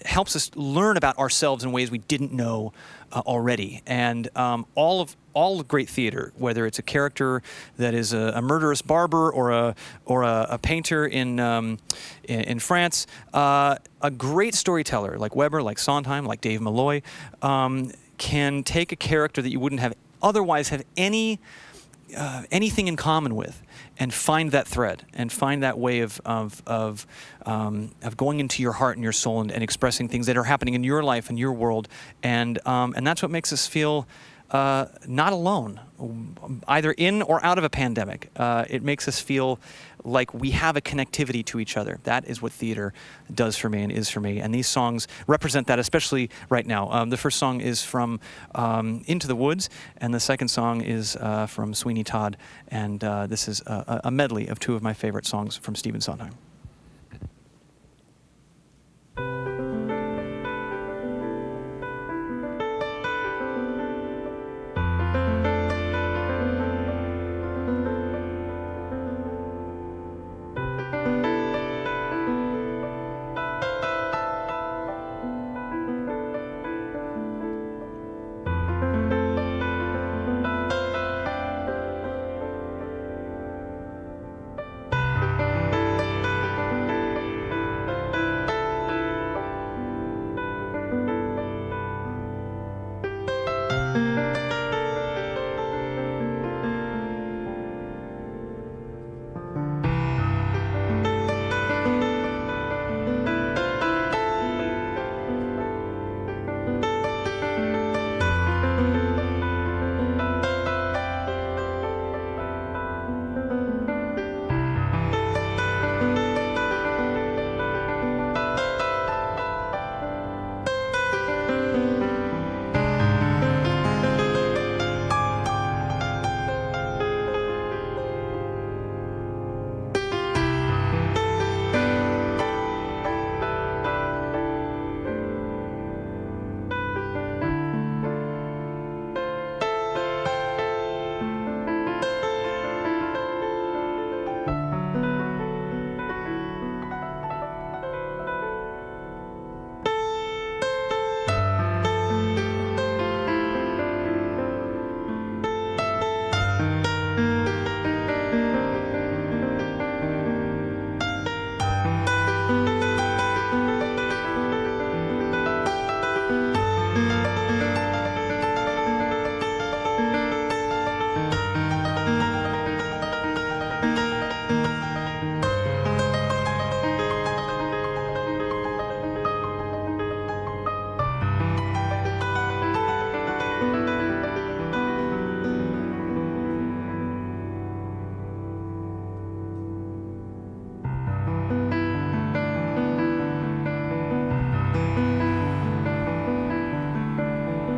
helps us learn about ourselves in ways we didn't know already. And all great theater, whether it's a character that is a murderous barber or a painter in France, a great storyteller like Weber, like Sondheim, like Dave Malloy, can take a character that you wouldn't have otherwise have anything in common with, and find that thread and find that way of going into your heart and your soul and expressing things that are happening in your life and your world, and that's what makes us feel not alone, either in or out of a pandemic. It makes us feel like we have a connectivity to each other. That is what theater does for me and is for me. And these songs represent that, especially right now. The first song is from Into the Woods, and the second song is from Sweeney Todd. And this is a medley of two of my favorite songs from Stephen Sondheim.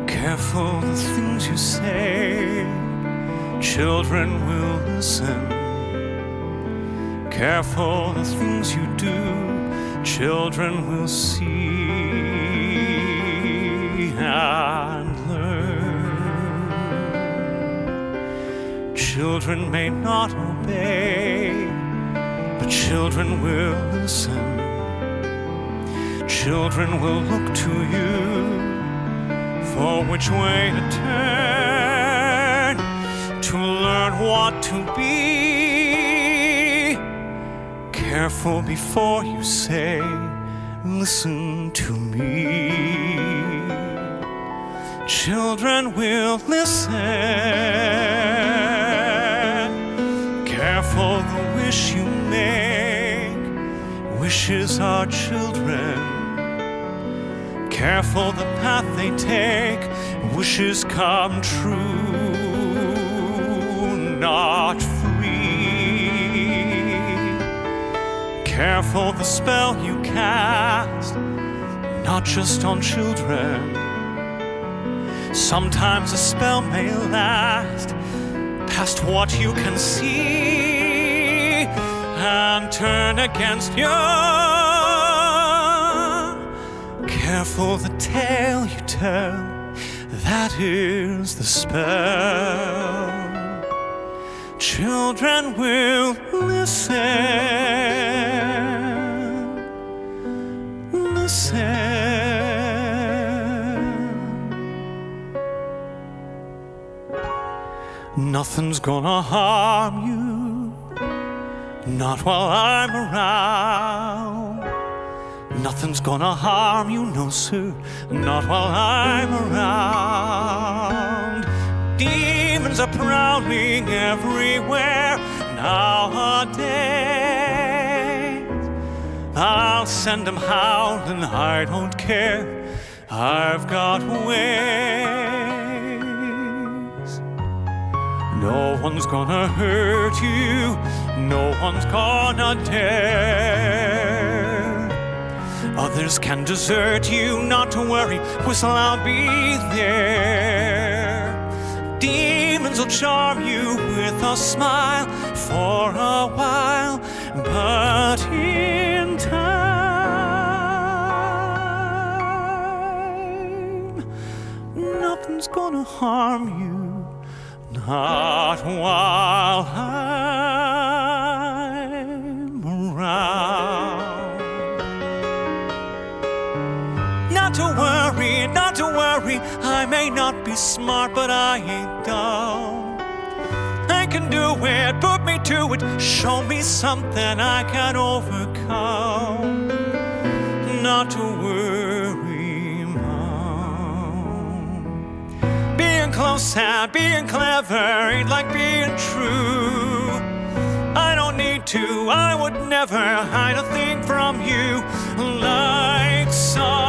Careful the things you say, children will listen. Careful the things you do, children will see and learn. Children may not obey, but children will listen. Children will look to you for which way to turn, to learn what to be. Careful before you say, listen to me. Children will listen. Careful the wish you make, wishes are children. Careful the path they take, wishes come true, not free. Careful the spell you cast, not just on children. Sometimes a spell may last past what you can see and turn against you. Careful the tale you tell, that is the spell. Children will listen, listen. Nothing's gonna harm you, not while I'm around. Nothing's gonna harm you, no sir, not while I'm around. Demons are prowling everywhere nowadays. I'll send them howling, I don't care, I've got ways. No one's gonna hurt you, no one's gonna dare. Others can desert you, not to worry, whistle, I'll be there. Demons will charm you with a smile for a while, but in time, nothing's gonna harm you, not while I'm around. Not to worry, I may not be smart, but I ain't dumb. I can do it, put me to it, show me something I can overcome. Not to worry, Mom. Being close and being clever ain't like being true. I don't need to, I would never hide a thing from you like some.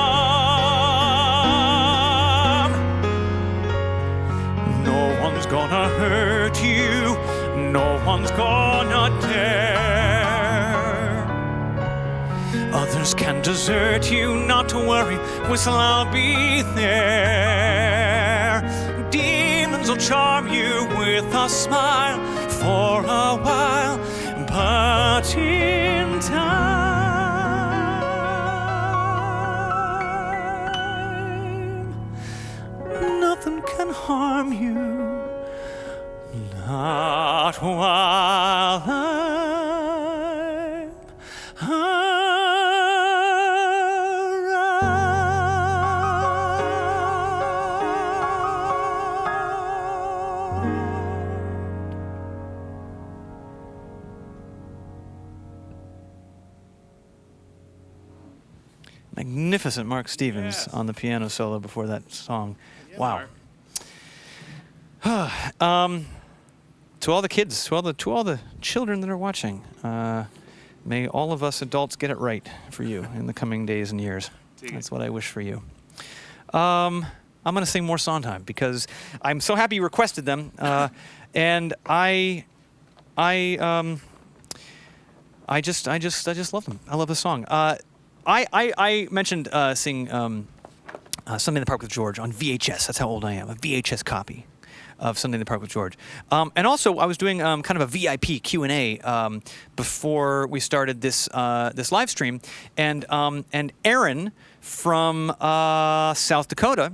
No one's gonna hurt you, no one's gonna dare. Others can desert you, not to worry, whistle, I'll be there. Demons will charm you with a smile for a while, but in time, nothing can harm you, not while I'm around. Magnificent Mark Stevens on the piano solo before that song. Wow. To all the kids, to all the children that are watching, may all of us adults get it right for you in the coming days and years. That's what I wish for you. I'm going to sing more Sondheim because I'm so happy you requested them, and I just love them. I love the song. I mentioned seeing Sunday in the Park with George on VHS. That's how old I am. A VHS copy of Sunday in the Park with George. And also, I was doing kind of a VIP Q&A before we started this this live stream, and Erin from South Dakota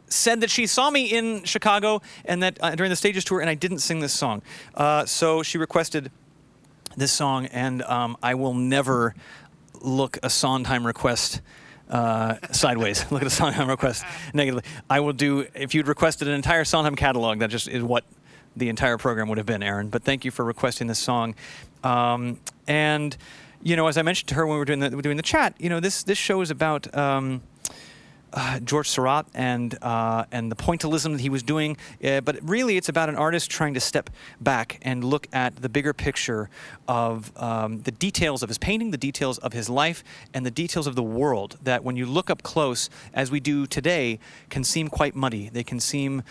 said that she saw me in Chicago and that during the Stages tour, and I didn't sing this song. So she requested this song, and I will never look a Sondheim request sideways. Look at a Sondheim request negatively. I will do, if you'd requested an entire Sondheim catalog, that just is what the entire program would have been, Aaron. But thank you for requesting this song. And, you know, as I mentioned to her when we were doing the chat, you know, this show is about George Seurat and the pointillism that he was doing, but really it's about an artist trying to step back and look at the bigger picture of the details of his painting, the details of his life, and the details of the world that when you look up close, as we do today, can seem quite muddy. They can seem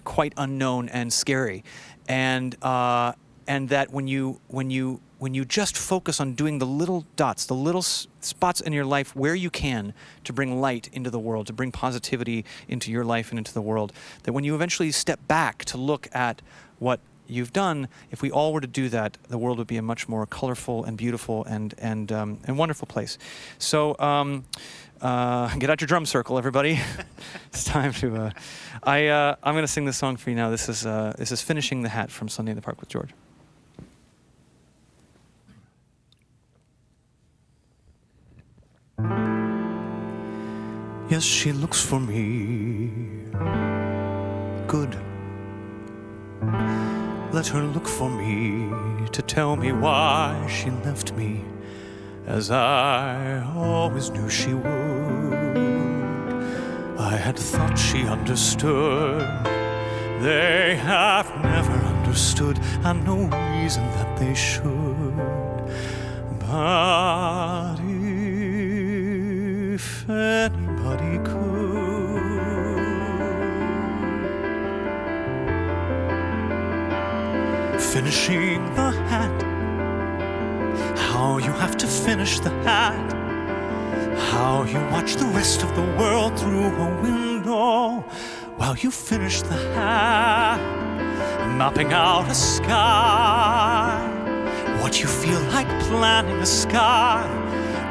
quite unknown and scary, and that when you just focus on doing the little dots, the little spots in your life where you can to bring light into the world, to bring positivity into your life and into the world, that when you eventually step back to look at what you've done, if we all were to do that, the world would be a much more colorful and beautiful and wonderful place. So get out your drum circle, everybody. It's time to. I'm going to sing this song for you now. This is "Finishing the Hat" from Sunday in the Park with George. Yes, she looks for me. Good. Let her look for me to tell me why she left me, as I always knew she would. I had thought she understood. They have never understood, and no reason that they should. But if anybody could finish finishing the hat. How you have to finish the hat. How you watch the rest of the world through a window while you finish the hat. Mapping out a sky. What you feel like planning a sky.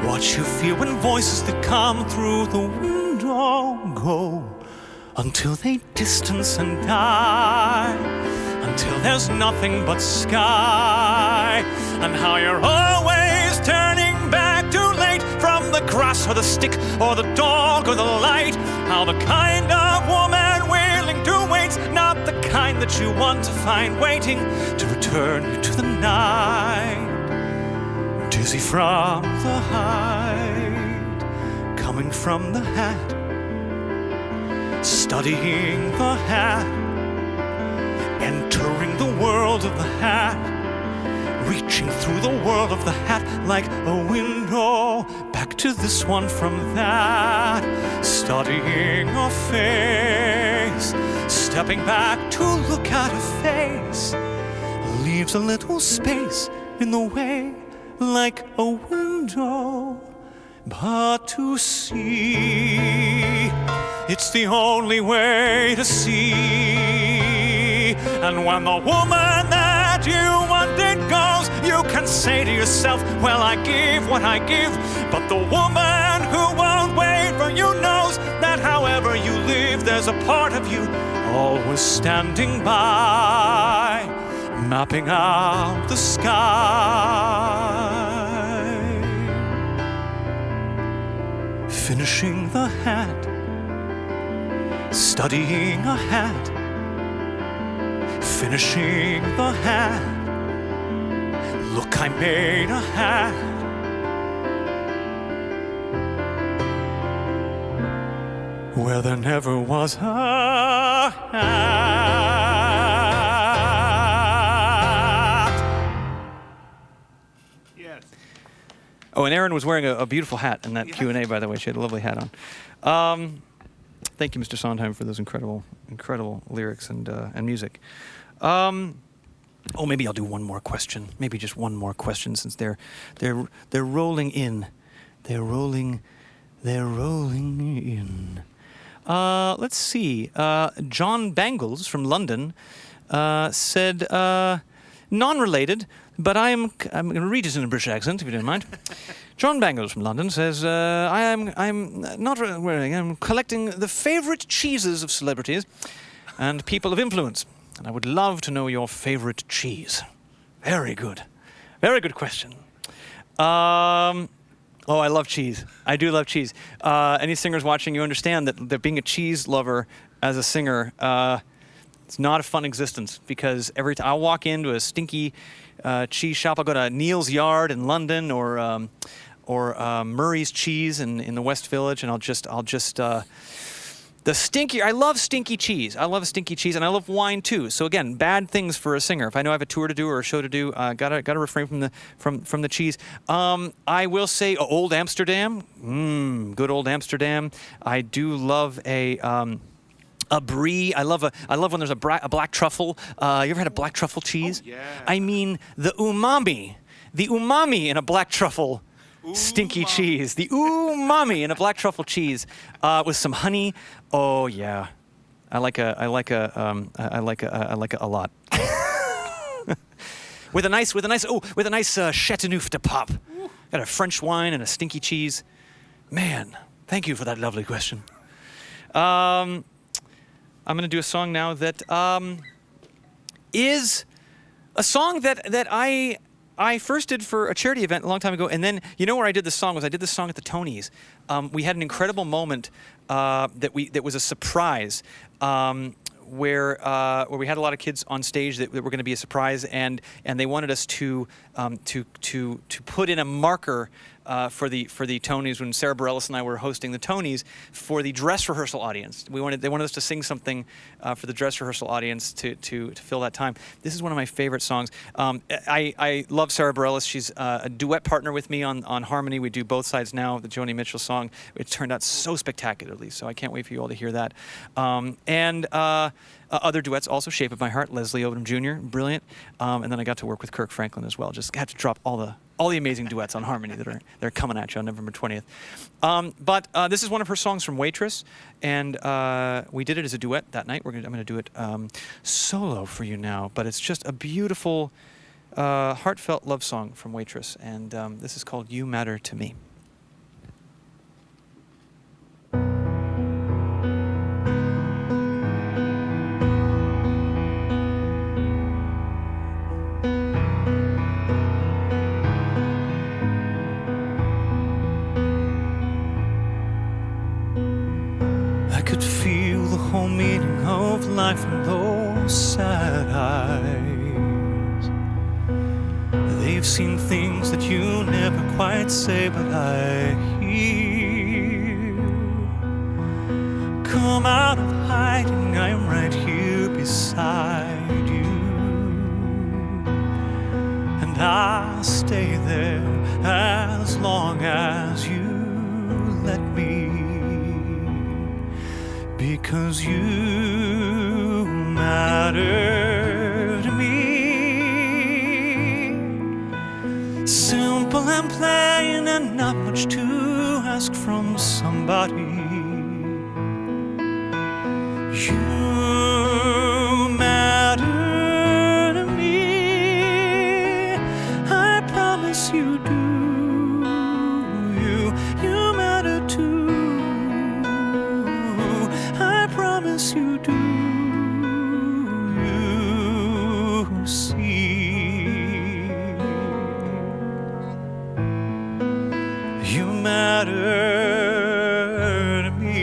What you feel when voices that come through the window go until they distance and die. Until there's nothing but sky. And how you're always turning back too late from the grass or the stick or the dog or the light. How the kind of woman willing to wait's not the kind that you want to find waiting to return you to the night. Dizzy from the height, coming from the hat, studying the hat, entering the world of the hat, reaching through the world of the hat like a window, back to this one from that, studying a face, stepping back to look at a face, leaves a little space in the way like a window, but to see, it's the only way to see. And when the woman that you wanted goes, you can say to yourself, well, I give what I give. But the woman who won't wait for you knows that however you live, there's a part of you always standing by, mapping out the sky. Finishing the hat, studying a hat, finishing the hat. Look, I made a hat. Where there never was a hat. Yes. Oh, and Erin was wearing a beautiful hat in that Q&A, by the way. She had a lovely hat on. Thank you, Mr. Sondheim, for those incredible lyrics and music. Oh, maybe I'll do one more question. Maybe just one more question, since they're rolling in. They're rolling in. Let's see. John Bangles from London said, non-related, but I'm going to read it in a British accent, if you don't mind. John Bangles from London says, I'm collecting the favorite cheeses of celebrities and people of influence, and I would love to know your favorite cheese. Very good. Very good question. Oh, I love cheese. I do love cheese. Any singers watching, you understand that being a cheese lover as a singer, it's not a fun existence, because every time I'll walk into a stinky cheese shop, I'll go to Neil's Yard in London or Murray's Cheese in the West Village, and I'll just I love stinky cheese. I love stinky cheese, and I love wine too. So again, bad things for a singer. If I know I have a tour to do or a show to do, gotta refrain from the cheese. I will say Old Amsterdam. Good Old Amsterdam. I do love a brie. I love when there's a black truffle. You ever had a black truffle cheese? Oh, yeah. I mean the umami in a black truffle. Stinky cheese, the umami in a black truffle cheese with some honey. Oh yeah, I like a lot. with a nice Chateauneuf de Pop. Got a French wine and a stinky cheese. Man, thank you for that lovely question. I'm going to do a song now that is a song that I first did for a charity event a long time ago, and then you know where I did this song was I did this song at the Tonys. We had an incredible moment that was a surprise, where we had a lot of kids on stage that were going to be a surprise, and they wanted us to put in a marker for the Tonys when Sarah Bareilles and I were hosting the Tonys for the dress rehearsal audience. They wanted us to sing something for the dress rehearsal audience to fill that time. This is one of my favorite songs. I love Sarah Bareilles. She's a duet partner with me on Harmony. We do Both Sides Now, the Joni Mitchell song. It turned out so spectacularly, so I can't wait for you all to hear that. Other duets also, Shape of My Heart, Leslie Odom Jr., brilliant. And then I got to work with Kirk Franklin as well. Just had to drop all the amazing duets on Harmony that are coming at you on November 20th. But this is one of her songs from Waitress, and we did it as a duet that night. I'm going to do it solo for you now, but it's just a beautiful, heartfelt love song from Waitress, and this is called You Matter to Me. Whole meaning of life in those sad eyes. They've seen things that you never quite say, but I hear. Come out of hiding, I'm right here beside you, and I'll stay there as long as you let me. Because you matter to me. Simple and plain and not much to ask from somebody. You matter to me. I promise you do. You matter too. You do, you see, you matter to me.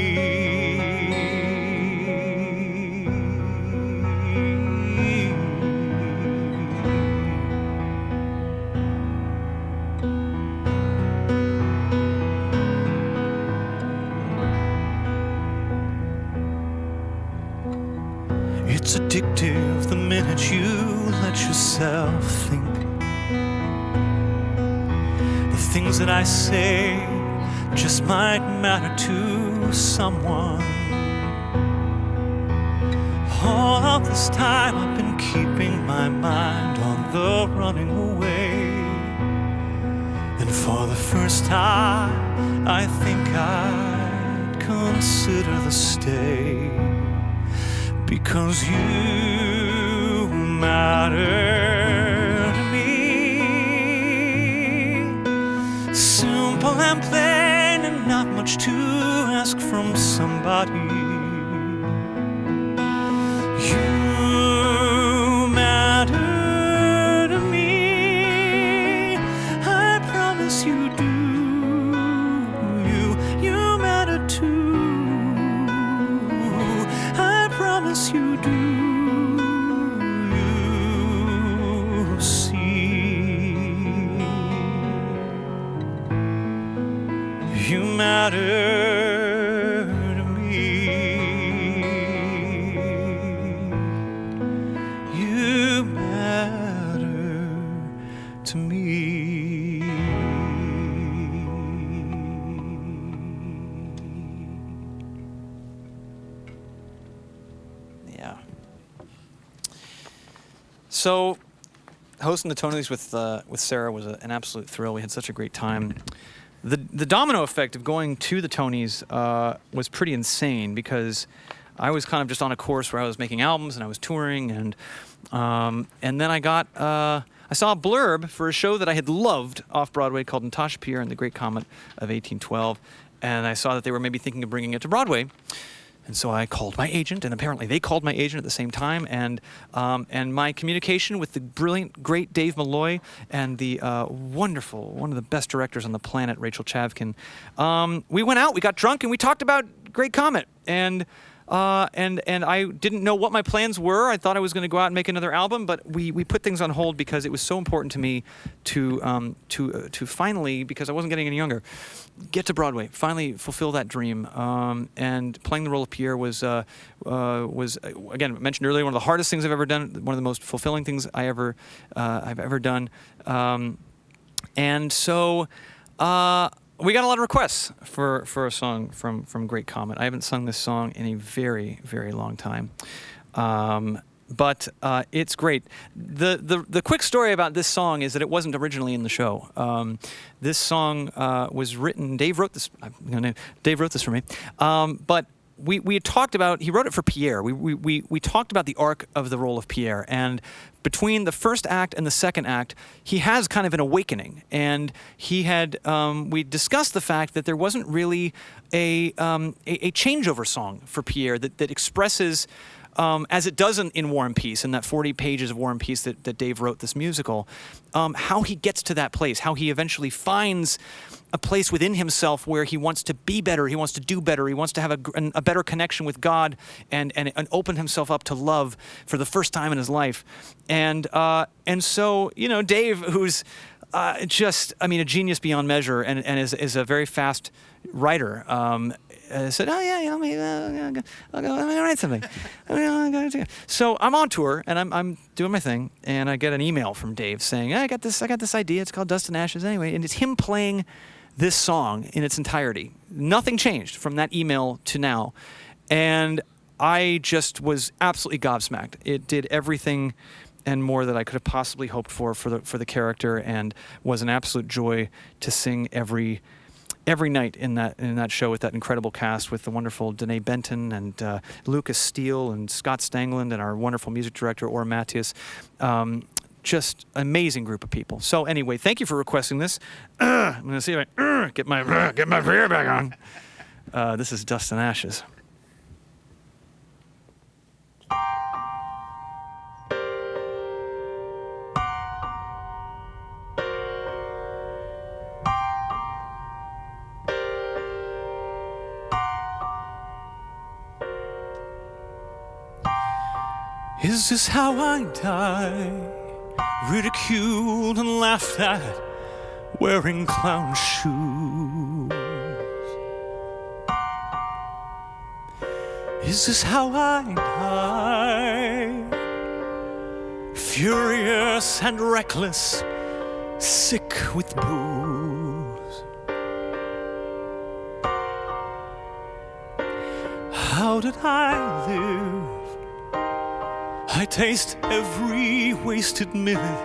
It's addictive the minute you let yourself think. The things that I say just might matter to someone. All of this time I've been keeping my mind on the running away. And for the first time I think I'd consider the stay. Because you matter to me. Simple and plain and not much to ask from somebody. You matter to me. I promise you do. You matter too. You do, you see, you matter to me, you matter to me. So, hosting the Tonys with Sarah was an absolute thrill. We had such a great time. The domino effect of going to the Tonys was pretty insane because I was kind of just on a course where I was making albums and I was touring, and then I saw a blurb for a show that I had loved off Broadway called Natasha Pierre and the Great Comet of 1812, and I saw that they were maybe thinking of bringing it to Broadway. And so I called my agent, and apparently they called my agent at the same time. And my communication with the brilliant, great Dave Malloy and the wonderful, one of the best directors on the planet, Rachel Chavkin, we went out, we got drunk, and we talked about Great Comet. And and I didn't know what my plans were. I thought I was going to go out and make another album, but we put things on hold because it was so important to me to finally, because I wasn't getting any younger, get to Broadway, finally fulfill that dream. And playing the role of Pierre was again, I mentioned earlier, one of the hardest things I've ever done, one of the most fulfilling things I've ever done. And so we got a lot of requests for a song from Great Comet. I haven't sung this song in a very, very long time. But it's great. The quick story about this song is that it wasn't originally in the show. This song was written, Dave wrote this for me. But we had talked about, he wrote it for Pierre. We talked about the arc of the role of Pierre, and between the first act and the second act, he has kind of an awakening. And he had, we discussed the fact that there wasn't really a changeover song for Pierre that expresses, as it does in War and Peace, in that 40 pages of War and Peace that Dave wrote this musical, how he gets to that place, how he eventually finds a place within himself where he wants to be better, he wants to do better, he wants to have a better connection with God and open himself up to love for the first time in his life. And so, you know, Dave, who's just, I mean, a genius beyond measure and is a very fast writer, said, oh yeah, you know, maybe I'll go write something. So I'm on tour and I'm doing my thing, and I get an email from Dave saying, I got this idea. It's called Dust and Ashes anyway, and it's him playing this song in its entirety. Nothing changed from that email to now, and I just was absolutely gobsmacked. It did everything and more that I could have possibly hoped for the character, and was an absolute joy to sing every night in that show with that incredible cast, with the wonderful Danae Benton and Lucas Steele and Scott Stangland and our wonderful music director Ora Matthias. Just amazing group of people. So anyway, thank you for requesting this. I'm gonna see if I get my beer back on. This is Dust and Ashes. Is this how I die? Ridiculed and laughed at, wearing clown shoes. Is this how I die? Furious and reckless, sick with booze. How did I live? I taste every wasted minute,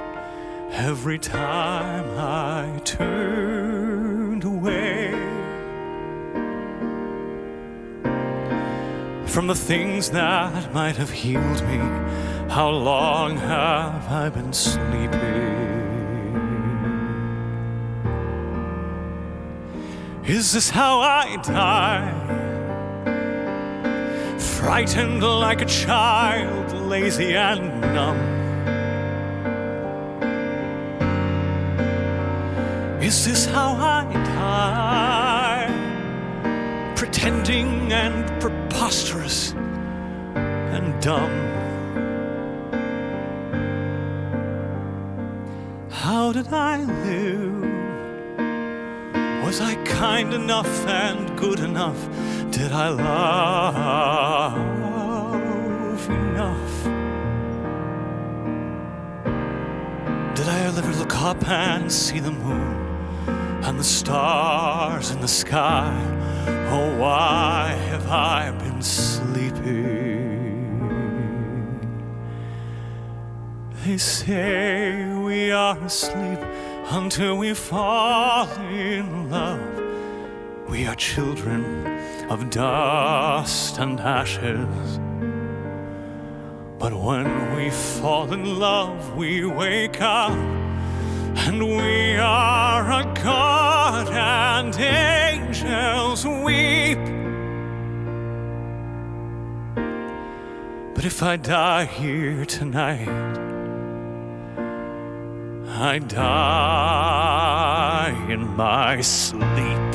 every time I turned away from the things that might have healed me. How long have I been sleeping? Is this how I die? Frightened like a child, lazy and numb. Is this how I die? Pretending and preposterous and dumb. How did I live? Was I kind enough and good enough? Did I love enough? Did I ever look up and see the moon and the stars in the sky? Oh, why have I been sleeping? They say we are asleep until we fall in love. We are children of dust and ashes. But when we fall in love, we wake up, and we are a god, and angels weep. But if I die here tonight, I die in my sleep.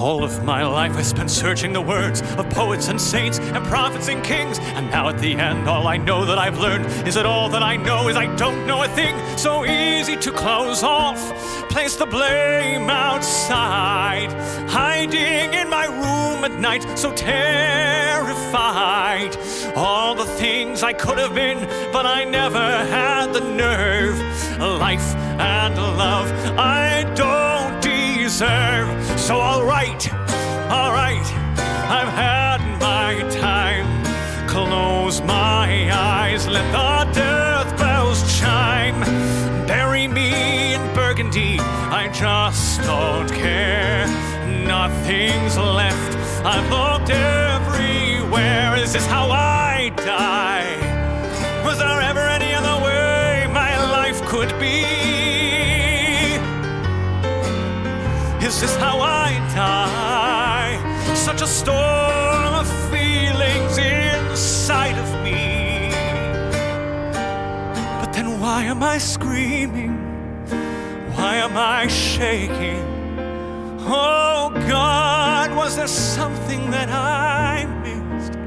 All of my life I spent searching the words of poets and saints and prophets and kings. And now at the end, all I know that I've learned is that all that I know is I don't know a thing. So easy to close off, place the blame outside, hiding in my room at night, so terrified. All the things I could have been, but I never had the nerve. Life and love I don't deserve. So all right, I've had my time. Close my eyes, let the death bells chime. Bury me in burgundy, I just don't care. Nothing's left, I've looked everywhere. Is this how I die? Was there ever any other way my life could be? Is this how I die? Such a storm of feelings inside of me. But then why am I screaming? Why am I shaking? Oh God, was there something that I missed?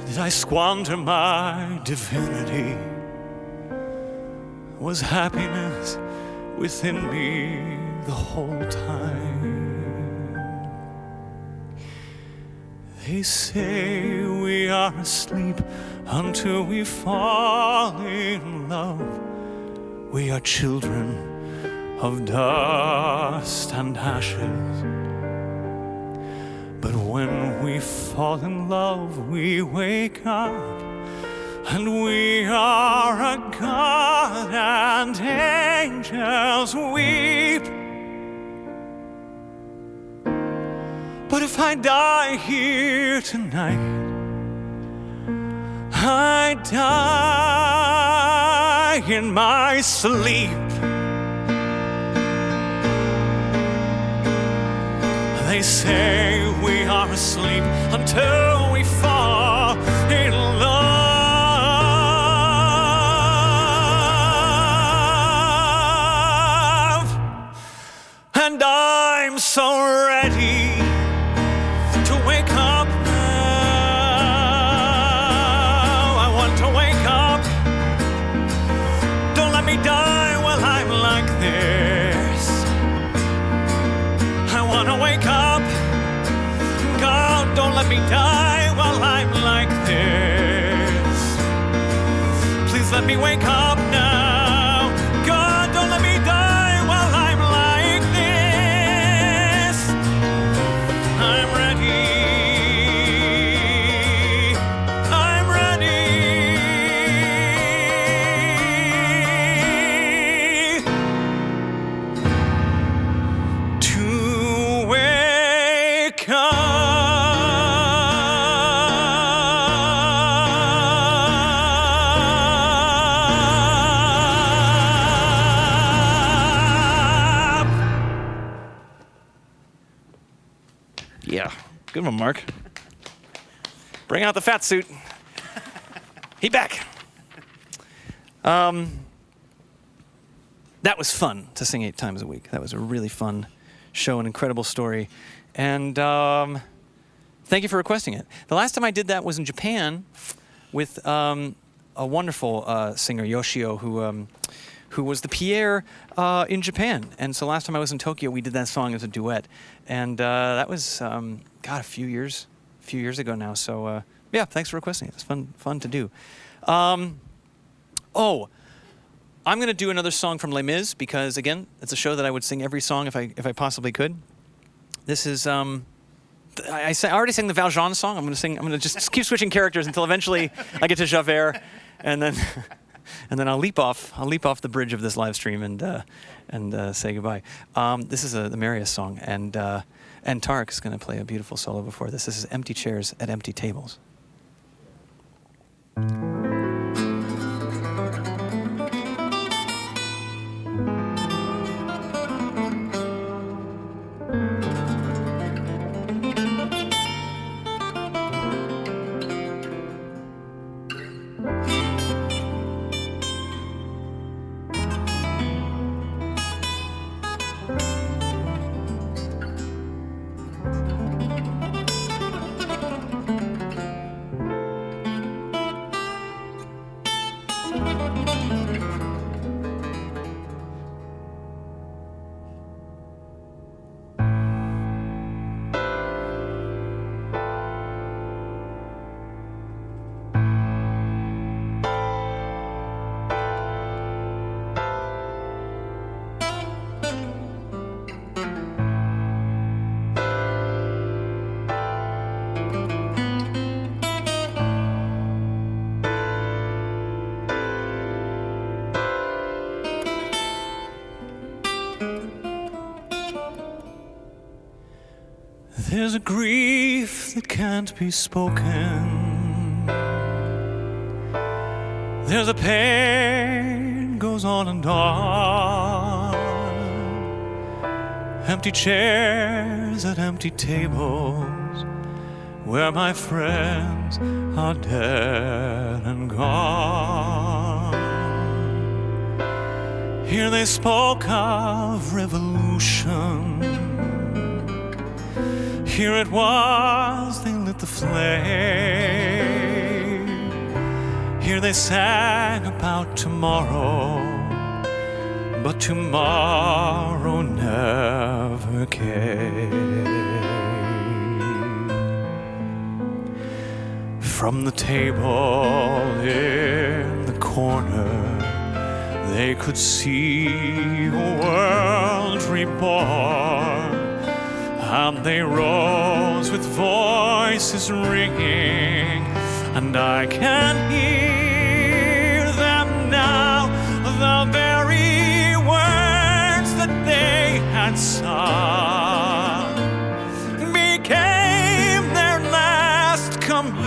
Did I squander my divinity? Was happiness within me the whole time? They say we are asleep until we fall in love. We are children of dust and ashes. But when we fall in love, we wake up, and we are a god, and angels weep. But if I die here tonight, I die in my sleep. They say we are asleep until we fall in love. And I'm so ready to wake up now. I want to wake up. Don't let me die while I'm like this. I want to wake up. God, don't let me die while I'm like this. Please let me wake up now. God, don't let me die while I'm like this. I'm ready. I'm ready to wake up. Yeah, good one, Mark. Bring out the fat suit. He back. That was fun to sing 8 times a week. That was a really fun show, an incredible story. And thank you for requesting it. The last time I did that was in Japan with a wonderful singer, Yoshio, who was the Pierre in Japan. And so last time I was in Tokyo, we did that song as a duet. And that was, God, a few years ago now. So yeah, thanks for requesting it. It's fun to do. Oh, I'm going to do another song from Les Mis because, again, it's a show that I would sing every song if I possibly could. This is I already sang the Valjean song. I'm going to just keep switching characters until eventually I get to Javert, and then I'll leap off the bridge of this live stream and say goodbye. This is the Marius song, and Tarek is going to play a beautiful solo before this. This is Empty Chairs at Empty Tables. There's a grief that can't be spoken. There's a pain goes on and on. Empty chairs at empty tables where my friends are dead and gone. Here they spoke of revolution. Here it was they lit the flame. Here they sang about tomorrow, but tomorrow never came. From the table in the corner, they could see a world reborn, and they rose with voices ringing, and I can hear them now, the very words that they had sung became their last communion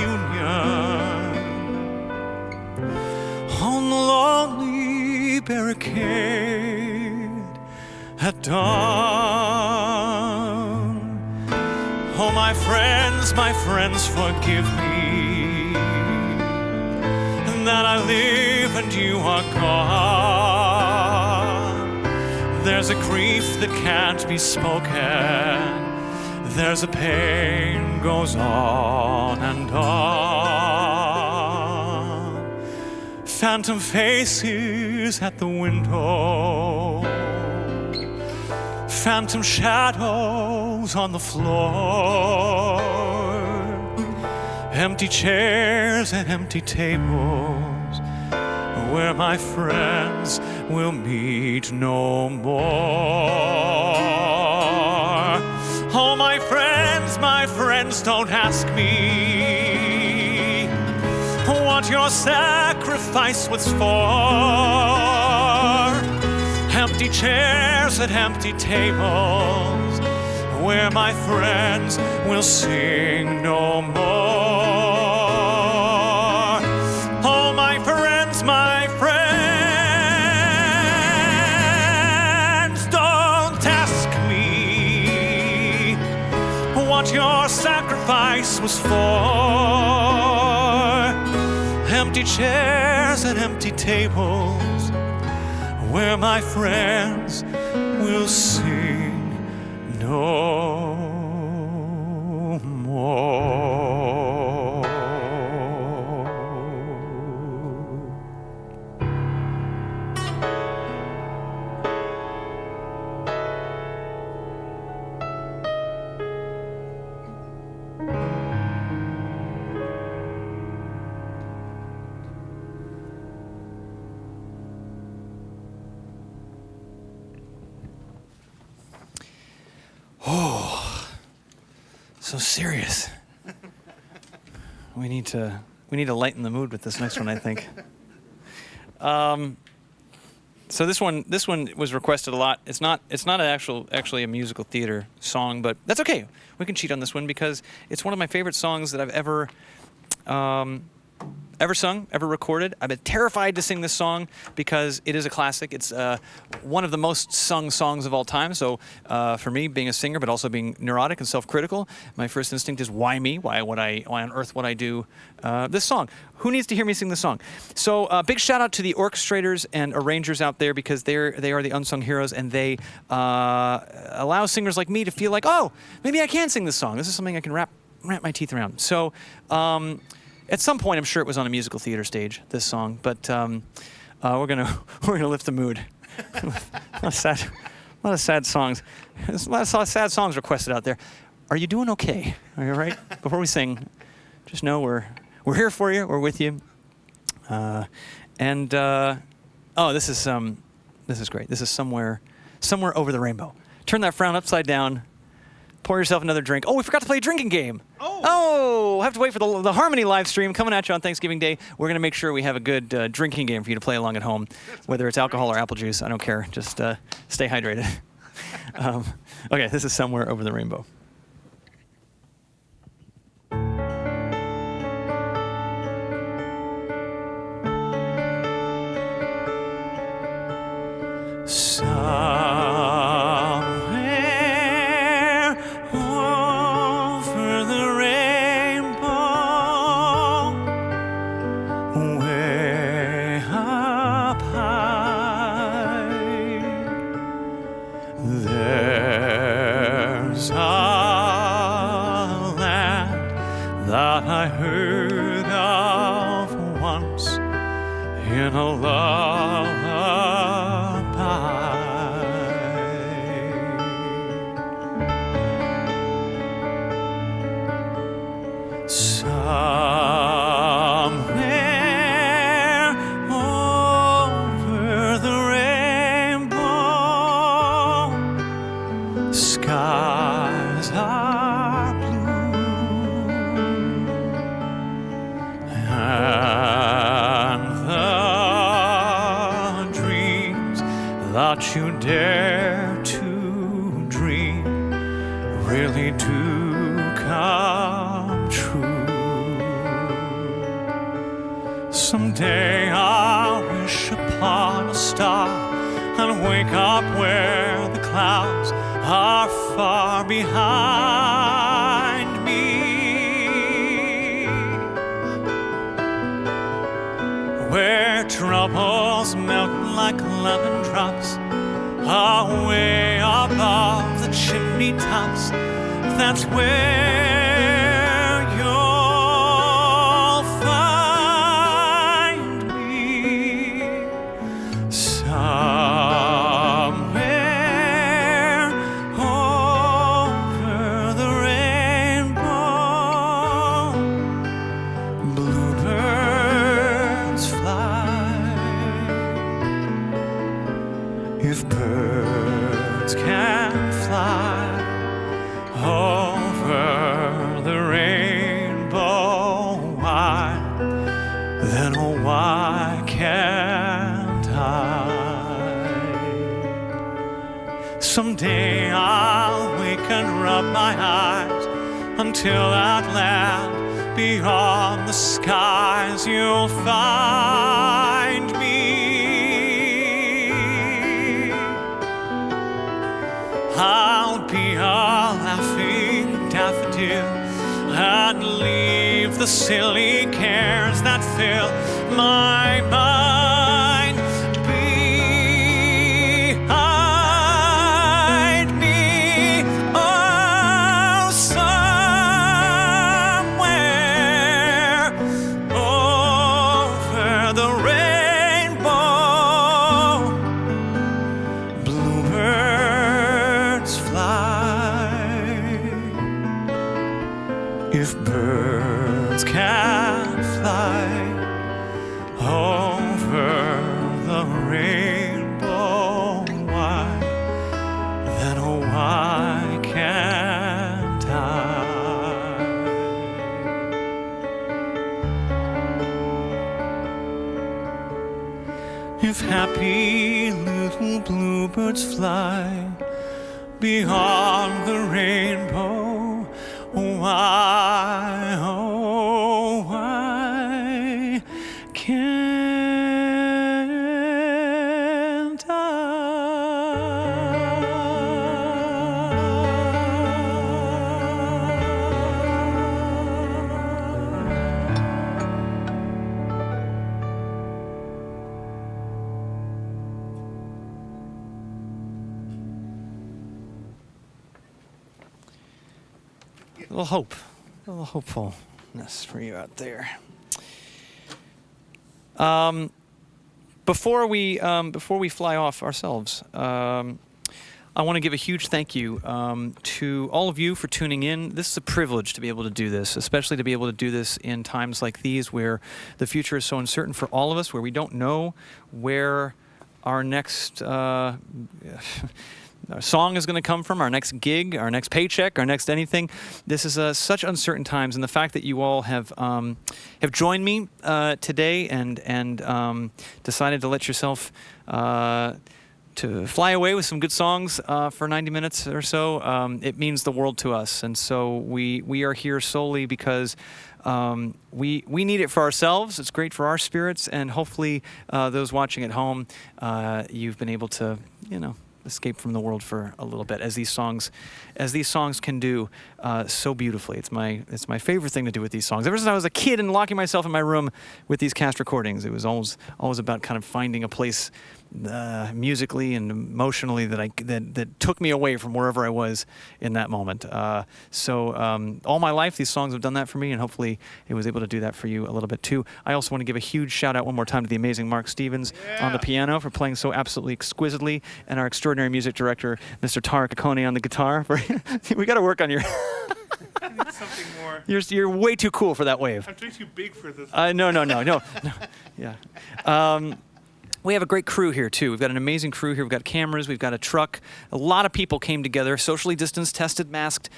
on the lonely barricade at dawn. Oh, my friends, forgive me that I live and you are gone. There's a grief that can't be spoken. There's a pain goes on and on. Phantom faces at the window, phantom shadows on the floor, empty chairs and empty tables where my friends will meet no more. Oh, my friends, don't ask me what your sacrifice was for. Empty chairs and empty tables where my friends will sing no more. Oh, my friends, don't ask me what your sacrifice was for. Empty chairs and empty tables where my friends will sing no more. Oh, so serious. We need to lighten the mood with this next one, I think. So this one was requested a lot. It's not actually a musical theater song, but that's okay. We can cheat on this one because it's one of my favorite songs that I've ever sung, ever recorded. I've been terrified to sing this song because it is a classic. It's one of the most sung songs of all time. So for me, being a singer, but also being neurotic and self-critical, my first instinct is, why me? Why on earth would I do this song? Who needs to hear me sing this song? So big shout out to the orchestrators and arrangers out there, because they are the unsung heroes, and they allow singers like me to feel like, oh, maybe I can sing this song. This is something I can wrap my teeth around. So at some point, I'm sure it was on a musical theater stage, this song, but we're gonna lift the mood. A lot of sad songs. There's a lot of sad songs requested out there. Are you doing okay? Are you all right? Before we sing, just know we're here for you. We're with you. Oh, this is great. This is somewhere over the rainbow. Turn that frown upside down. Pour yourself another drink. Oh, we forgot to play a drinking game. Oh, we'll have to wait for the Harmony live stream coming at you on Thanksgiving Day. We're going to make sure we have a good drinking game for you to play along at home, whether it's alcohol or apple juice. I don't care. Just stay hydrated. Okay, this is Somewhere Over the Rainbow. that I heard of once in a lullaby. Somewhere over the rainbow, skies are blue, and the dreams that you dare to dream really do come true. Someday I'll wish upon a star and wake up where the clouds are far behind me, where troubles melt like lemon drops away above the chimney tops. That's where you'll find me. Somewhere over the rainbow, bluebirds fly. If birds can fly over the rainbow, why, then why can't I? Someday I'll wake and rub my eyes until at land beyond the skies you'll find me. I'll be a laughing daffodil and leave the silly cares that fill my mind behind me. Oh, somewhere over the rainbow, bluebirds fly. If birds can fly over the rainbow, why, then why can't I? If happy little bluebirds fly beyond the rainbow, why, oh, why can't I? A little hope, a little hopefulness for you out there. Before we fly off ourselves, I want to give a huge thank you to all of you for tuning in. This is a privilege to be able to do this, especially to be able to do this in times like these where the future is so uncertain for all of us, where we don't know where our next our song is going to come from, our next gig, our next paycheck, our next anything. This is such uncertain times, and the fact that you all have joined me today and decided to let yourself to fly away with some good songs for 90 minutes or so, it means the world to us. And so we are here solely because we need it for ourselves. It's great for our spirits, and hopefully those watching at home, you've been able to, escape from the world for a little bit, as these songs can do so beautifully. It's my favorite thing to do with these songs. Ever since I was a kid and locking myself in my room with these cast recordings, it was always about kind of finding a place musically and emotionally that took me away from wherever I was in that moment. So all my life, these songs have done that for me, and hopefully it was able to do that for you a little bit too. I also want to give a huge shout out one more time to the amazing Mark Stevens on the piano for playing so absolutely exquisitely, and our extraordinary music director, Mr. Tara Kakone, on the guitar. We got to work on your... I need something more. You're way too cool for that wave. I'm too big for this. No. Yeah. We have a great crew here, too. We've got an amazing crew here. We've got cameras. We've got a truck. A lot of people came together, socially distanced, tested, masked,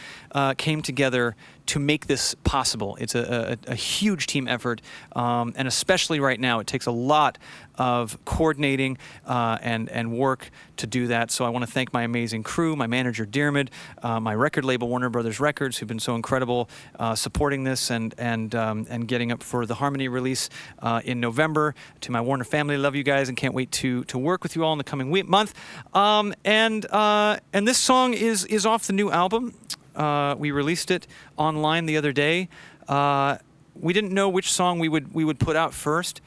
came together to make this possible. It's a huge team effort, and especially right now, it takes a lot of coordinating and work to do that. So I want to thank my amazing crew, my manager, Diarmid, my record label, Warner Brothers Records, who've been so incredible supporting this and getting up for the Harmony release in November. To my Warner family, love you guys and can't wait to work with you all in the coming month. And this song is off the new album. We released it online the other day. We didn't know which song we would put out first,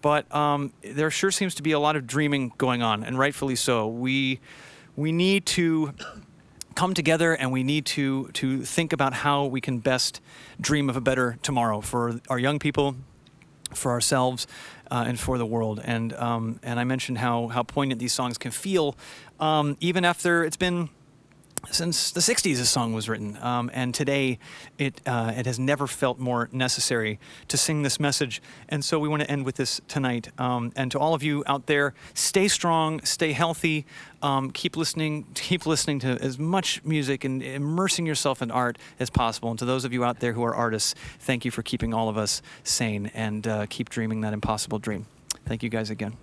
but there sure seems to be a lot of dreaming going on, and rightfully so. We need to come together, and we need to think about how we can best dream of a better tomorrow for our young people, for ourselves, and for the world. And I mentioned how poignant these songs can feel, even after it's been since the 60s this song was written, and today it has never felt more necessary to sing this message. And so we want to end with this tonight. And to all of you out there, stay strong, stay healthy, keep listening to as much music and immersing yourself in art as possible. And to those of you out there who are artists, thank you for keeping all of us sane, and keep dreaming that impossible dream. Thank you guys again.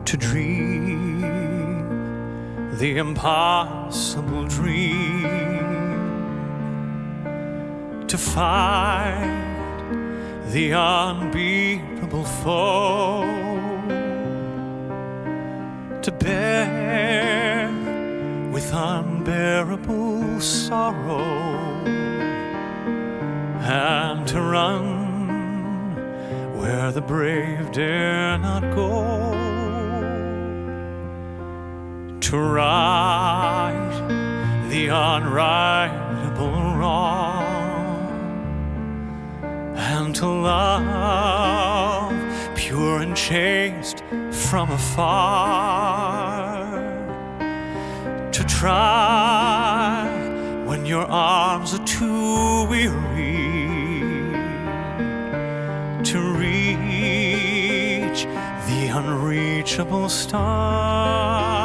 To dream the impossible dream, to fight the unbeatable foe, to bear with unbearable sorrow, and to run where the brave dare not go. To right the unrightable wrong, and to love pure and chaste from afar. To try when your arms are too weary, to reach the unreachable star.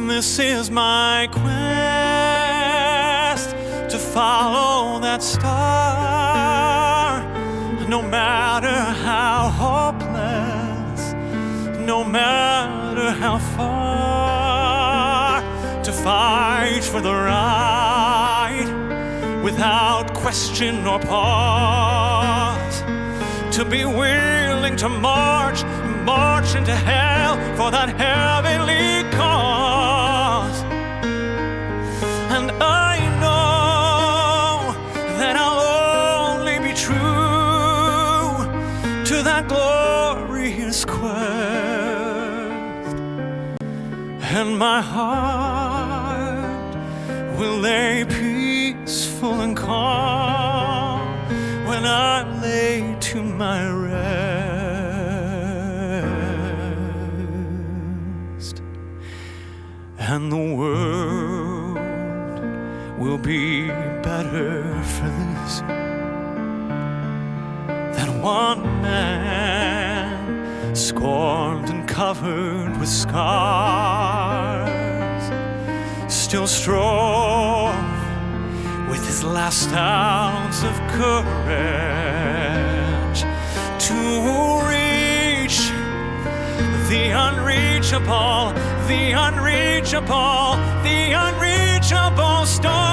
This is my quest, to follow that star, no matter how hopeless, no matter how far, to fight for the right without question or pause, to be willing to march into hell for that heavenly cause. And I know that I'll only be true to that glorious quest, and my heart will lay peaceful and calm when I lay to my rest. And the world will be better for this, that one man scorned and covered with scars, still strove with his last ounce of courage to reach the unreachable, the unreachable, the unreachable star.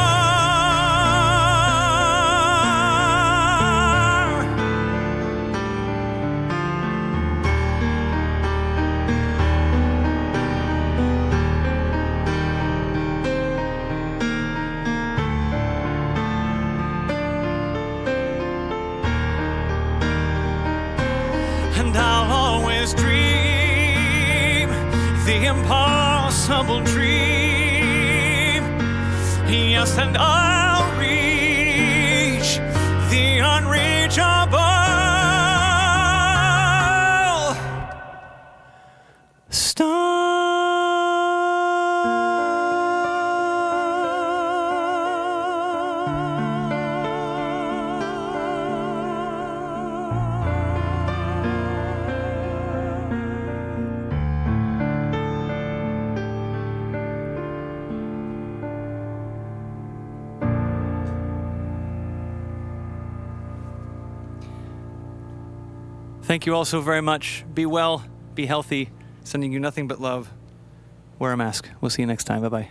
the impossible dream. Yes, and I'll reach the unreachable star. Thank you all so very much. Be well, be healthy. Sending you nothing but love. Wear a mask. We'll see you next time. Bye-bye.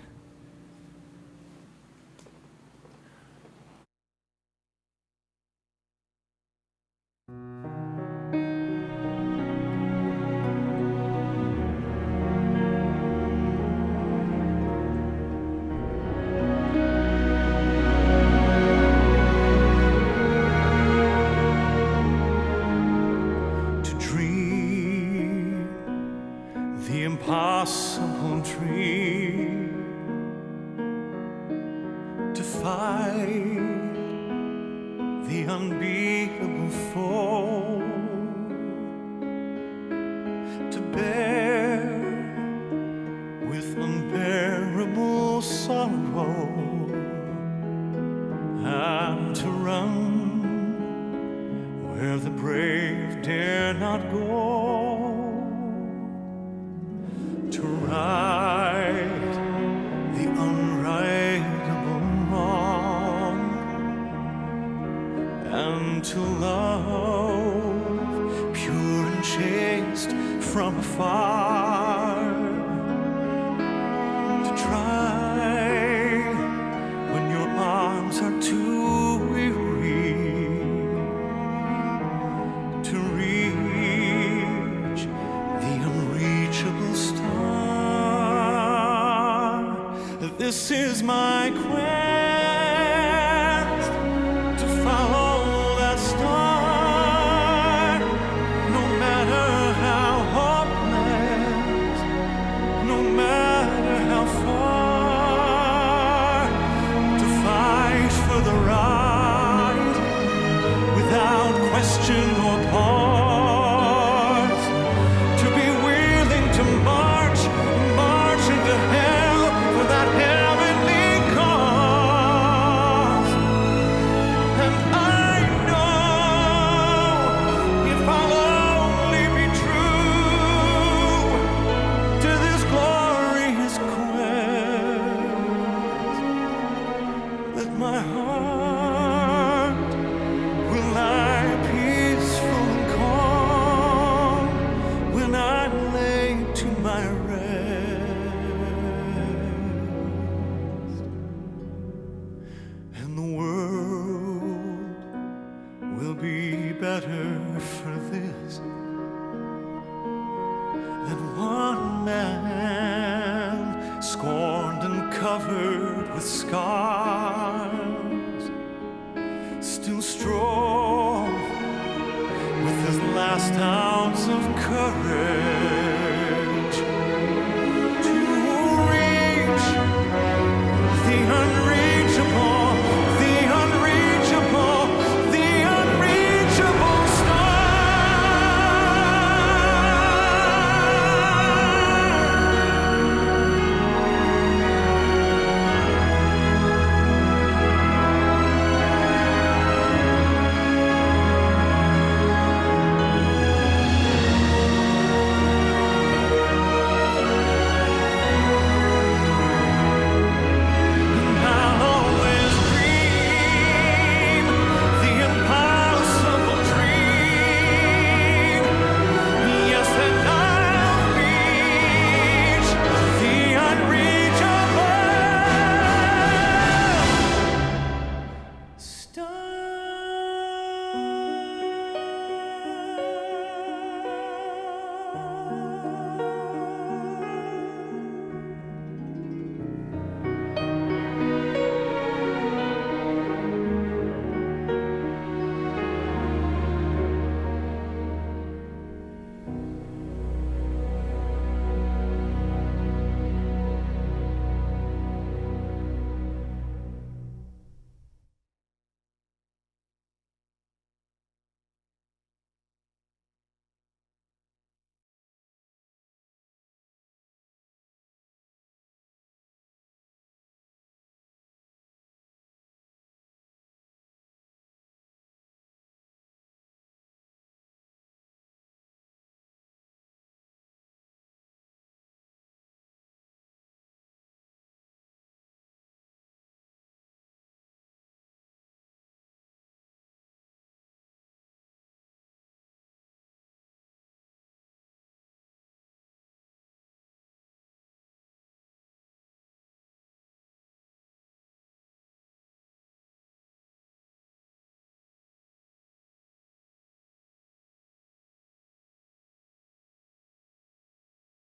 Impossible dream to fight the unbeatable foe, to bear with unbearable sorrow, and to run where the brave dare not go. To right the unrightable wrong, and to love pure and chaste from afar. To try when your arms are too weary to reach the unreachable star. This is my quest, to follow that star, no matter how hopeless, no matter how far, to fight for the right without question or pause, to be willing to march into hell for that heavenly cause. And I know if I'll only be true to this glorious quest, that my heart will lie peaceful and calm when I lay to my rest. Better for this than one man scorned and covered with scars, still strong with his last ounce of courage.